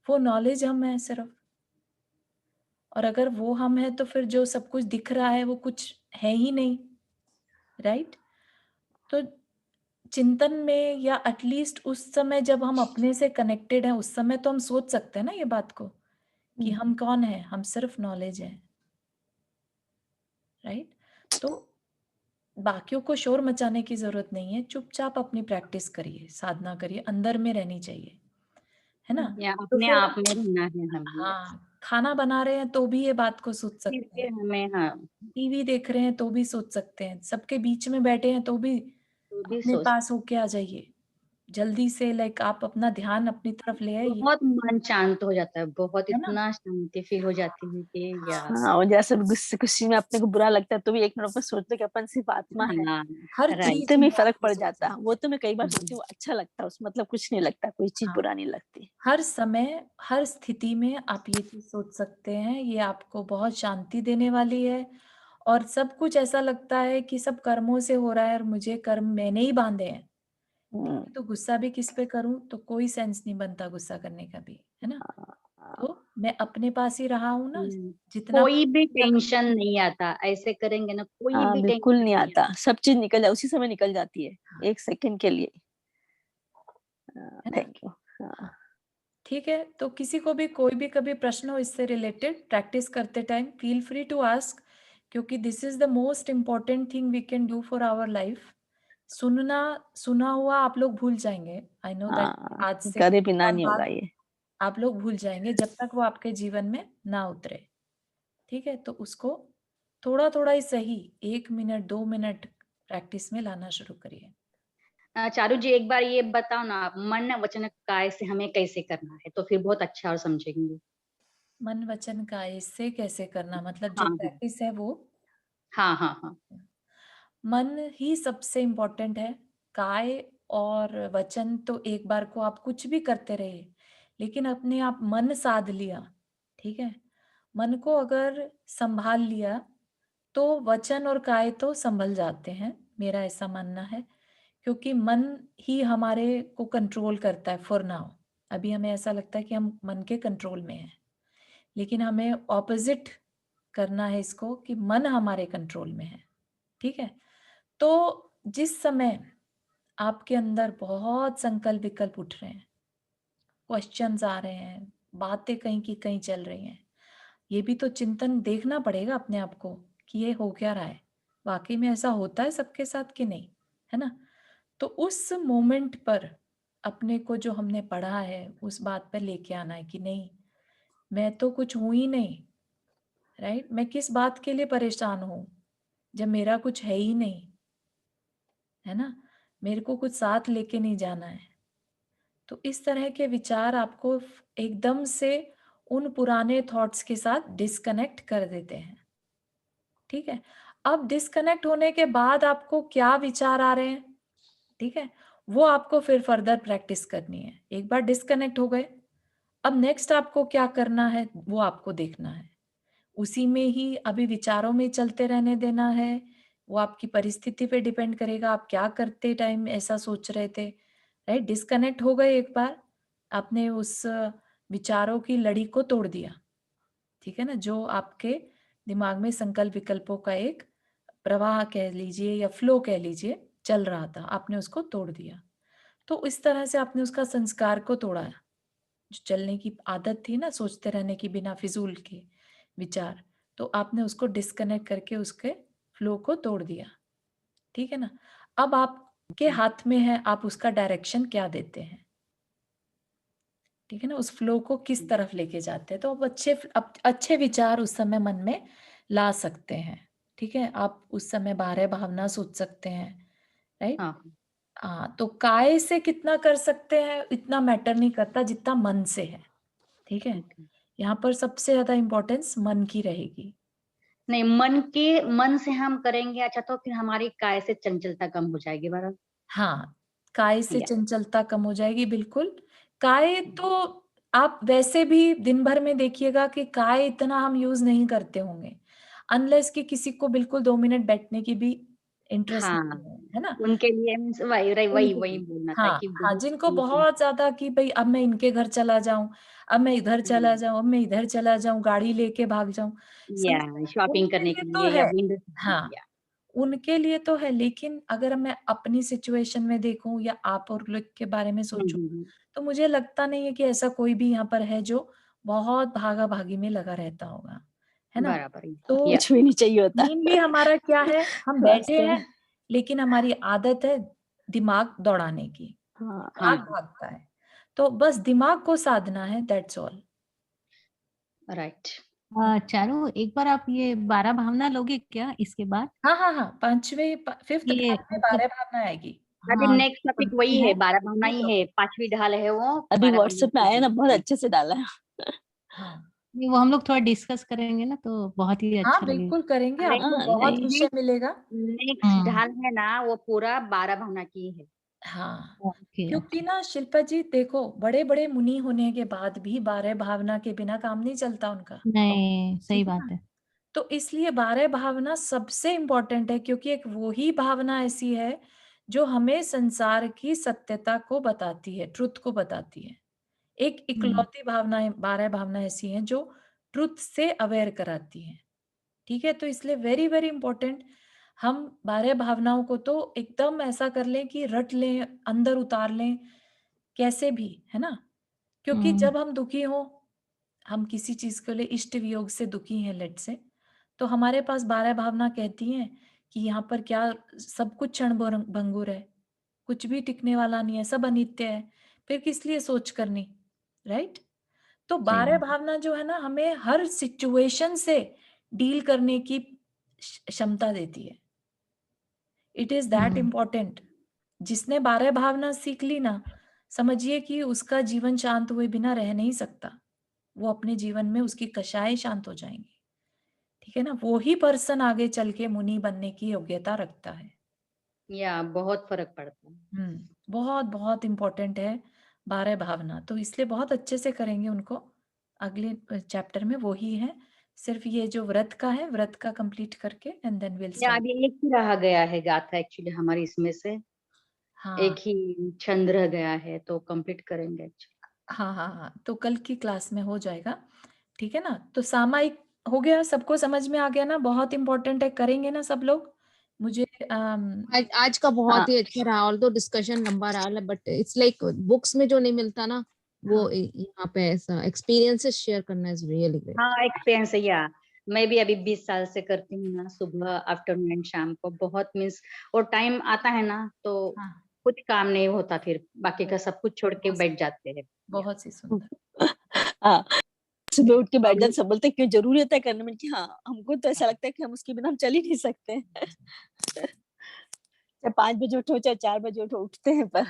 वो नॉलेज हम है सिर्फ। और अगर वो हम है तो फिर जो सब कुछ दिख रहा है वो कुछ है ही नहीं, राइट। तो चिंतन में या एटलीस्ट उस समय जब हम अपने से कनेक्टेड हैं, उस समय तो हम सोच सकते हैं ना ये बात को कि हम कौन है, हम सिर्फ नॉलेज है, राइट। तो बाकियों को शोर मचाने की जरूरत नहीं है, चुपचाप अपनी प्रैक्टिस करिए, साधना करिए, अंदर में रहनी चाहिए, है ना। या तो अपने फिर आप में रहना है हमें। हाँ, खाना बना रहे हैं तो भी ये बात को सोच फिर सकते के हैं, हमें, हाँ, टीवी देख रहे हैं तो भी सोच सकते हैं, सबके बीच में बैठे हैं तो भी तो भी अपने सोच, पास होके आ जाइए जल्दी से। लाइक आप अपना ध्यान अपनी तरफ ले आइए, बहुत मन शांत हो जाता है, बहुत है ना। इतना शांति फील हो जाती है कि यस। हाँ, और जैसे गुस्से खुशी में अपने को बुरा लगता है तो भी एक मिनट में सोचते कि अपन सिर्फ आत्मा है, हाँ, हर राइट। चीज तो में में फर्क आप ये पड़ सोचिए। जाता है। वो तो मैं कई बार हम्म, सोचती हूँ, अच्छा लगता है, उस मतलब कुछ नहीं लगता, कोई चीज हाँ, बुरा नहीं लगती। हर समय हर स्थिति में आप ये चीज सोच सकते हैं, ये आपको बहुत शांति देने वाली है। और सब कुछ ऐसा लगता है कि सब कर्मों से हो रहा है और मुझे कर्म मैंने ही बांधे हैं, ठीक हम्म, है, तो गुस्सा भी किस पे करूं, तो कोई सेंस नहीं बनता गुस्सा करने का भी, है ना। तो मैं अपने पास ही रहा हूं ना, जितना कोई भी टेंशन नहीं आता, ऐसे करेंगे ना, कोई हाँ भी बिल्कुल टेंशन नहीं नहीं आता, सब चीज निकल जाए, उसी समय निकल जाती है, हाँ, एक सेकंड के लिए। है ना। Thank you. हाँ, ठीक है। तो किसी को भी कोई भी कभी प्रश्न हो इससे रिलेटेड प्रैक्टिस करते time, feel free to ask, क्योंकि this is the most important thing we can do for our life. सुनना सुना हुआ आप लोग भूल जाएंगे, आई नो दैट। हाँ, आज से करे एक बिना और नहीं होगा बात ये। आप लोग भूल जाएंगे जब तक वो आपके जीवन में ना उतरे, ठीक है। तो उसको थोड़ा थोड़ा ही सही 1 मिनट 2 मिनट प्रैक्टिस में लाना शुरू करिए। चारू जी, एक बार ये बताओ ना आप, मन वचन काय से हमें कैसे करना है, तो फिर बहुत अच्छा और समझेंगे। मन वचन का इससे कैसे करना, मतलब जो हाँ हाँ प्रैक्टिस है वो। हाँ हाँ हाँ। मन ही सबसे इम्पोर्टेंट है। काय और वचन तो एक बार को आप कुछ भी करते रहे, लेकिन अपने आप मन साध लिया, ठीक है। मन को अगर संभाल लिया तो वचन और काय तो संभल जाते हैं, मेरा ऐसा मानना है। क्योंकि मन ही हमारे को कंट्रोल करता है फॉर नाउ। अभी हमें ऐसा लगता है कि हम मन के कंट्रोल में हैं, लेकिन हमें ऑपोजिट करना है इसको कि मन हमारे कंट्रोल में है, ठीक है। तो जिस समय आपके अंदर बहुत संकल्प विकल्प उठ रहे हैं, क्वेश्चंस आ रहे हैं, बातें कहीं की कहीं चल रही हैं, ये भी तो चिंतन देखना पड़ेगा अपने आप को कि ये हो क्या रहा है, वाकई में ऐसा होता है सबके साथ कि नहीं, है ना। तो उस मोमेंट पर अपने को जो हमने पढ़ा है उस बात पर लेके आना है कि नहीं, मैं तो कुछ हूं ही नहीं, राइट। मैं किस बात के लिए परेशान हूं जब मेरा कुछ है ही नहीं, है ना। मेरे को कुछ साथ लेके नहीं जाना है। तो इस तरह के विचार आपको एकदम से उन पुराने थॉट्स के साथ डिस्कनेक्ट कर देते हैं, ठीक है। अब डिस्कनेक्ट होने के बाद आपको क्या विचार आ रहे हैं, ठीक है, वो आपको फिर फर्दर प्रैक्टिस करनी है। एक बार डिस्कनेक्ट हो गए, अब नेक्स्ट आपको क्या करना है वो आपको देखना है। उसी में ही अभी विचारों में चलते रहने देना है, वो आपकी परिस्थिति पे डिपेंड करेगा आप क्या करते टाइम ऐसा सोच रहे थे, राइट। डिस्कनेक्ट हो गए एक बार, आपने उस विचारों की लड़ी को तोड़ दिया, ठीक है ना। जो आपके दिमाग में संकल्प विकल्पों का एक प्रवाह कह लीजिए या फ्लो कह लीजिए चल रहा था, आपने उसको तोड़ दिया। तो इस तरह से आपने उसका संस्कार को तोड़ा, जो चलने की आदत थी ना सोचते रहने की बिना फिजूल के विचार, तो आपने उसको डिस्कनेक्ट करके उसके फ्लो को तोड़ दिया, ठीक है ना। अब आपके हाथ में है आप उसका डायरेक्शन क्या देते हैं, ठीक है ना, उस फ्लो को किस तरफ लेके जाते हैं। तो अब अच्छे विचार उस समय मन में ला सकते हैं, ठीक है। आप उस समय बारह भावना सोच सकते हैं, राइट। हाँ हाँ, तो काय से कितना कर सकते हैं इतना मैटर नहीं करता जितना मन से है, ठीक है। okay। यहाँ पर सबसे ज्यादा इम्पोर्टेंस मन की रहेगी। नहीं, मन से हम करेंगे अच्छा, तो फिर हमारी काय से चंचलता कम हो जाएगी बड़ा। हाँ, काय से या चंचलता कम हो जाएगी, बिल्कुल। काय तो आप वैसे भी दिन भर में देखिएगा कि काय इतना हम यूज नहीं करते होंगे। अनलेस कि किसी को बिल्कुल 2 मिनट बैठने की भी इंटरेस्ट हाँ, नहीं है ना? उनके लिए मीन्स वही वही उनके वही लिए बोलना था हाँ, कि हाँ, बहुत जिनको बहुत ज़्यादा कि भई अब मैं इनके घर चला जाऊँ, अब मैं इधर चला जाऊँ, अब मैं इधर चला जाऊँ, गाड़ी लेके भाग जाऊँ, या समझ रहे हैं? शॉपिंग उनके करने लिए के तो लिए या है। विंडो हाँ, या उनके लिए तो है, लेकिन अगर मैं अपनी सिचुएशन में देखूँ या आप और लोग के बारे में सोचूँ, हुँ। तो मुझे लगता नहीं है कि ऐसा कोई भी यहाँ पर है जो बहुत भागा-भागी में लगा रहता होगा, है ना? बराबर तो या कुछ भी नहीं चाहिए होता। मेनली हमारा क्या है, हम बैठे वास्तव हैं, में। लेकिन हमारी आदत है दिमाग दौड़ाने की, हाँ, हाँ, दिमाग भागता है। तो बस दिमाग को साधना है, दैट्स ऑल। राइट। चारू एक बार आप ये 12 भावना लोगे क्या इसके बाद? हाँ, हाँ, हाँ, 5th ये ढाल में 12 भावना आएगी। अभी हाँ, नेक्स्ट टॉपिक पढ़ती वही है, है। 12 भावना ये ही तो है, 5वीं ढाल है वो, अभी 12 भावना व्हाट्सएप में आया ना, बहुत अच्छे से डाला है। हाँ। नहीं, वो हम लोग थोड़ा डिस्कस करेंगे ना तो बहुत ही हाँ, अच्छा लगेगा। बिल्कुल करेंगे, आपको नेक्स्ट बहुत नहीं, विषय मिलेगा। नेक्स्ट हुँ, ढाल है ना, वो पूरा 12 भावना की है। हाँ, ओके, क्योंकि ओके। ना शिल्पा जी देखो, बड़े-बड़े मुनि होने के बाद भी 12 भावना के बिना काम नहीं चलता उनका, नहीं, सही ठीक है ना? बात है। तो इसलिए 12 भावना सबसे इम्पोर्टेंट है क्योंकि एक वो ही भावना ऐसी है, जो हमें संसार की सत्यता को बताती है, ट्रुथ को बताती है। एक हुँ, इकलौती भावना है 12 भावना ऐसी हैं जो ट्रुथ से अवेयर कराती हैं, ठीक है? तो इसलिए वेरी, वेरी इम्पोर्टेंट हम 12 भावनाओं को तो एकदम ऐसा कर लें कि रट लें, अंदर उतार लें, कैसे भी, है ना? क्योंकि हुँ, जब हम दुखी हों, हम किसी चीज़ के लिए इष्ट वियोग से दुखी हैं लेट्स से, तो हमारे पास 12 भावना कहती हैं कि यहाँ पर क्या सब कुछ क्षण भंगुर है, कुछ भी टिकने वाला नहीं है, सब अनित्य है, फिर किस लिए सोच करनी, राइट? तो सही 12 बात है। भावना जो है ना हमें हर सिचुएशन से डील करने की क्षमता देती है। It is that hmm, important. जिसने 12 भावना सीख ली ना, समझिए कि उसका जीवन शांत हुए बिना रह नहीं सकता। वो अपने जीवन में उसकी कषायें शांत हो जाएँगी। ठीक है ना? वो ही पर्सन आगे चल के मुनि बनने की योग्यता रखता है। या बहुत फ़र्क पड़ता है। बहुत-बहुत इम्पोर्टेंट है 12 भावना, तो इसलिए बहुत अच्छे से करेंगे उनको। अगले चैप्टर में वो ही है, सिर्फ़ ये जो व्रत का है, व्रत का कंप्लीट करके एंड देन वी विल या स्टार्ट। अभी एक ही रहा गया है गाथा एक्चुअली हमारी इसमें से, हाँ। एक ही छंद रह गया है तो कंप्लीट करेंगे एक्चुअली। हाँ, हाँ, हाँ, तो कल की क्लास में हो जाएगा, ठीक है ना? तो सामायिक हो गया, सबको समझ में आ गया ना? बहुत इम्पोर्टेंट है, करेंगे ना सब लोग? मुझे आज आज का हाँ, बहुत ही अच्छा रहा, ऑल्दो डिस्कशन लंबा रहा, बट इट्स लाइक बुक्स में जो नहीं मिलता ना, वो हाँ, यहाँ पे ऐसा एक्सपीरियंसेस शेयर करना इज रियली ग्रेट। हाँ, एक्सपीरियंस है या मैं भी अभी 20 साल से करती हूँ ना, सुबह, आफ्टरनून एंड शाम को बहुत मीन्स और टाइम आता है ना तो हाँ, कुछ काम नहीं होता फिर, बाकी का सब कुछ छोड़ के बहुत बैठ जाते हैं। या बहुत ही सुंदर। हाँ, सुबह उठ के बैठ और जाते सब बोलते हैं क्यों ज़रूरत है करने में कि हाँ, हमको तो ऐसा लगता है कि हम उसके बिना हम चल ही नहीं सकते। चाहे 5 बजे उठो, चाहे 4 बजे उठो, उठते हैं पर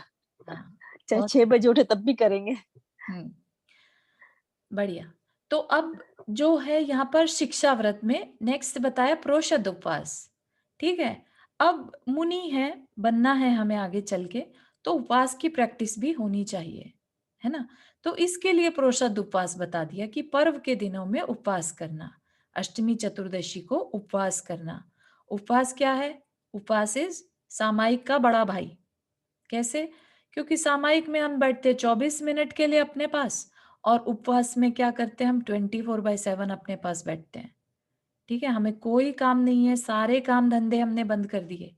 हाँ, चाहे बहुत 6 बजे उठे तब भी करेंगे। हुँ, बढ़िया। तो अब जो है यहाँ पर शिक्षा व्रत में नेक्स्ट बताया प्रोषद उपवास, ठीक है? अब मुनि है, बनना है हमें आगे चल के, तो उपवास की प्रैक्टिस भी होनी चाहिए, है ना? तो इसके लिए प्रोषद उपवास बता दिया कि पर्व के दिनों में उपवास करना, अष्टमी चतुर्दशी को उपवास करना। उपवास क्या है? उपवास इज़ सामायिक का बड़ा भाई। कैसे? क्योंकि सामायिक में हम बैठते हैं 24 मिनट के लिए अपने पास और उपवास में क्या करते हैं हम 24/7 अपने पास बैठते हैं। ठीक है? हमें कोई काम नहीं है, सारे काम धंधे हमने बंद कर दिए।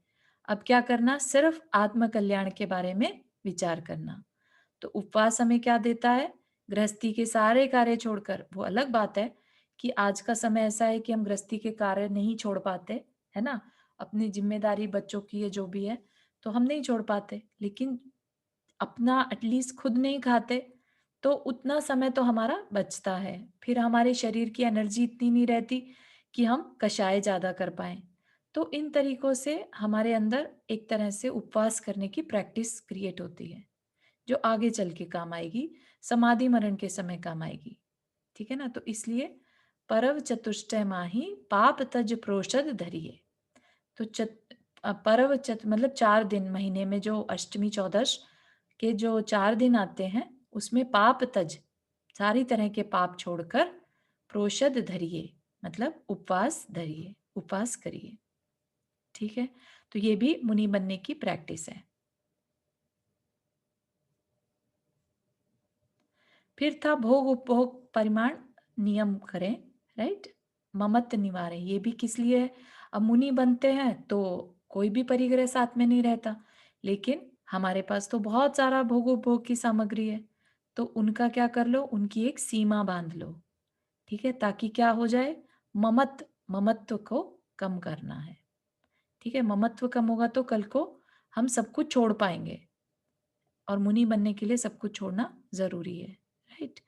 अब क्या करना? सिर्फ आत्म कल्याण के बारे में विचार करना। तो उपवास हमें क्या देता है? गृहस्थी के सारे कार्य छोड़कर, वो अलग बात है कि आज का समय ऐसा है कि हम गृहस्थी के कार्य नहीं छोड़ पाते, है ना? अपनी ज़िम्मेदारी बच्चों की है, जो भी है, तो हम नहीं छोड़ पाते। लेकिन अपना एटलीस्ट खुद नहीं खाते, तो उतना समय तो हमारा बचता है। फिर हमारे शरीर की एनर्जी इतनी नहीं रहती कि हम कषाय ज़्यादा कर पाएँ। तो इन तरीकों से हमारे अंदर एक तरह से उपवास करने की प्रैक्टिस क्रिएट होती है, जो आगे चल के काम आएगी, समाधि मरण के समय काम आएगी। ठीक है ना? तो इसलिए परव चतुष्टय माही पाप तज प्रोषद धरिये। तो पर्व मतलब 4 दिन महीने में जो अष्टमी चौदस के जो 4 दिन आते हैं, उसमें पाप तज, सारी तरह के पाप छोड़कर प्रोषद धरिये, मतलब उपवास धरिए, उपवास करिए। ठीक है, तो ये भी मुनि बनने की प्रैक्टिस है। फिर था भोग उपभोग परिमाण नियम करें, राइट। ममत्व निवारें, ये भी किस लिए है? अब मुनि बनते हैं तो कोई भी परिग्रह साथ में नहीं रहता, लेकिन हमारे पास तो बहुत सारा भोग उपभोग की सामग्री है, तो उनका क्या कर लो, उनकी एक सीमा बांध लो। ठीक है, ताकि क्या हो जाए, ममत्व को कम करना है। ठीक है, ममत्व कम होगा तो कल को हम सब कुछ छोड़ पाएंगे, और मुनि बनने के लिए सब कुछ छोड़ना जरूरी है, राइट।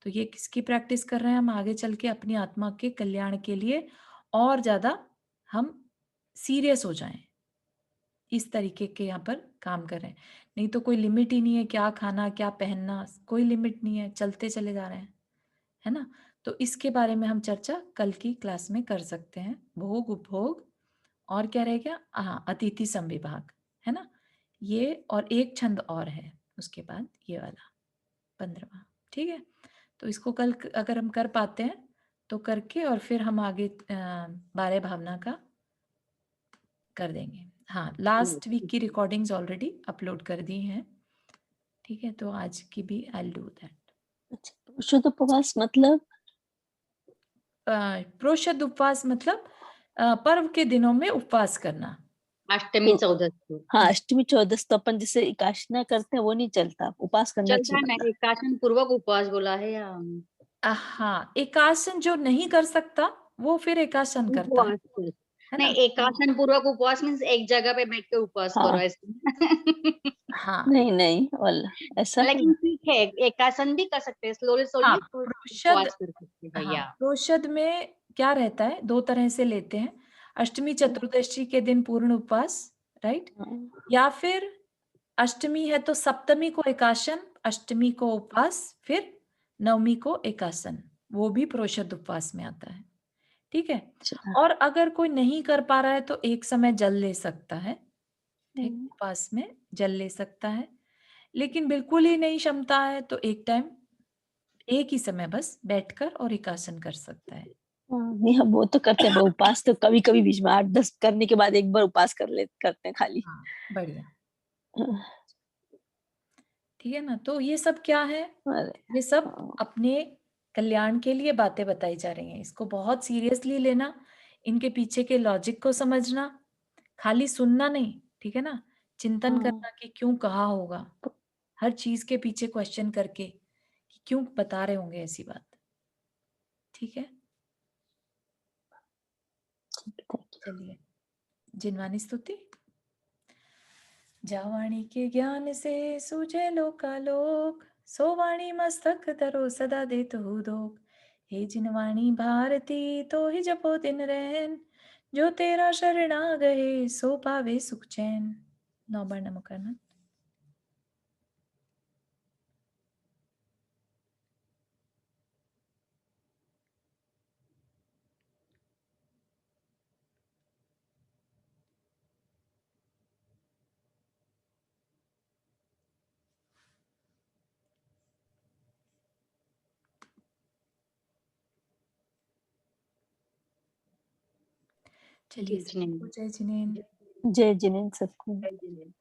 तो ये किसकी प्रैक्टिस कर रहे हैं हम? आगे चल के अपनी आत्मा के कल्याण के लिए और ज्यादा हम सीरियस हो जाएं, इस तरीके के यहाँ पर काम कर रहे हैं। नहीं तो कोई लिमिट ही नहीं है, क्या खाना क्या पहनना, कोई लिमिट नहीं है, चलते चले जा रहे हैं, है ना। तो इसके बारे में हम चर्चा कल की क्लास में कर सकते हैं। भोग उपभोग और क्या रह गया, हाँ, अतिथि संविभाग, है ना। ये और एक छंद और है उसके बाद ये वाला 15वां। ठीक है, तो इसको कल अगर हम कर पाते हैं तो करके, और फिर हम आगे 12 भावना का कर देंगे। हाँ, लास्ट वीक की रिकॉर्डिंग्स ऑलरेडी अपलोड कर दी हैं। ठीक है, तो आज की भी आई विल डू दैट। अच्छा, शुद्ध उपवास मतलब? प्रोषद उपवास मतलब पर्व के दिनों में उपवास करना। अष्टमी तो 14 को हाँ, अष्टमी 14 तो अपन जैसे एकादशी करते हैं वो नहीं चलता, उपवास करना चलता है। चाहिए मैं मतलब। एकासन पूर्वक उपवास बोला है या हाँ, एकासन जो नहीं कर सकता वो फिर एकासन करता उपवास को? है नहीं, ना। एकासन पूर्वक उपवास मीन्स एक जगह पे बैठ के उपवास करो हाँ, ऐसे। हाँ नहीं नहीं वाला ऐसा है। लेकिन ठीक है, एकासन भी कर सकते हैं, स्लोली हाँ, स्लोली प्रोषद, उपवास कर सकते हैं। हाँ, या प्रोषद में क्या रहता है, दो तरह से लेते हैं। अष्टमी चतुर्दशी के दिन पूर्ण उपवास, राइट। हाँ, या फिर अष्टमी है तो सप्तमी को एकासन, अष्टमी को उपवास, फिर नवमी को एकासन, वो भी प्रोषद उपवास में आता है। ठीक है, अच्छा। और अगर कोई नहीं कर पा रहा है तो एक समय जल ले सकता है, ठीक, हम्म, उपवास में जल ले सकता है। लेकिन बिल्कुल ही नहीं क्षमता है तो एक टाइम, एक ही समय बस बैठकर और एकासन कर सकता है। हाँ, नहीं हम वो तो करते हैं, वो उपवास तो कभी कभी बीच में 8-10 करने के बाद एक बार उपवास करते हैं खाली। हाँ, बढ़िया। हाँ, ठीक है ना, तो ये सब क्या है, अरे, ये सब हाँ, अपने कल्याण के लिए बातें बताई जा रही हैं। इसको बहुत सीरियसली लेना, इनके पीछे के लॉजिक को समझना, खाली सुनना नहीं, ठीक है ना। चिंतन हाँ, करना कि क्यों कहा होगा, हर चीज के पीछे क्वेश्चन करके कि क्यों बता रहे होंगे ऐसी बात। ठीक है, चलिए जिनवानी स्तुति। जावाणी के ज्ञान से सूझे लोकालोक, सो वाणी मस्तक धरो सदा देत दोक। हे जिनवाणी भारती तो ही जपो दिन रैन, जो तेरा शरणा गए सो पावे सुख चैन। 9 बार नमो करना। चलिए जय सबको जिनेन्द्र। जय जिनेन्द्र। जय जिनेन्द्र सबको। जय जिनेन्द्र।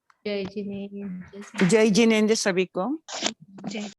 जय जिनेन्द्र सभी को। जय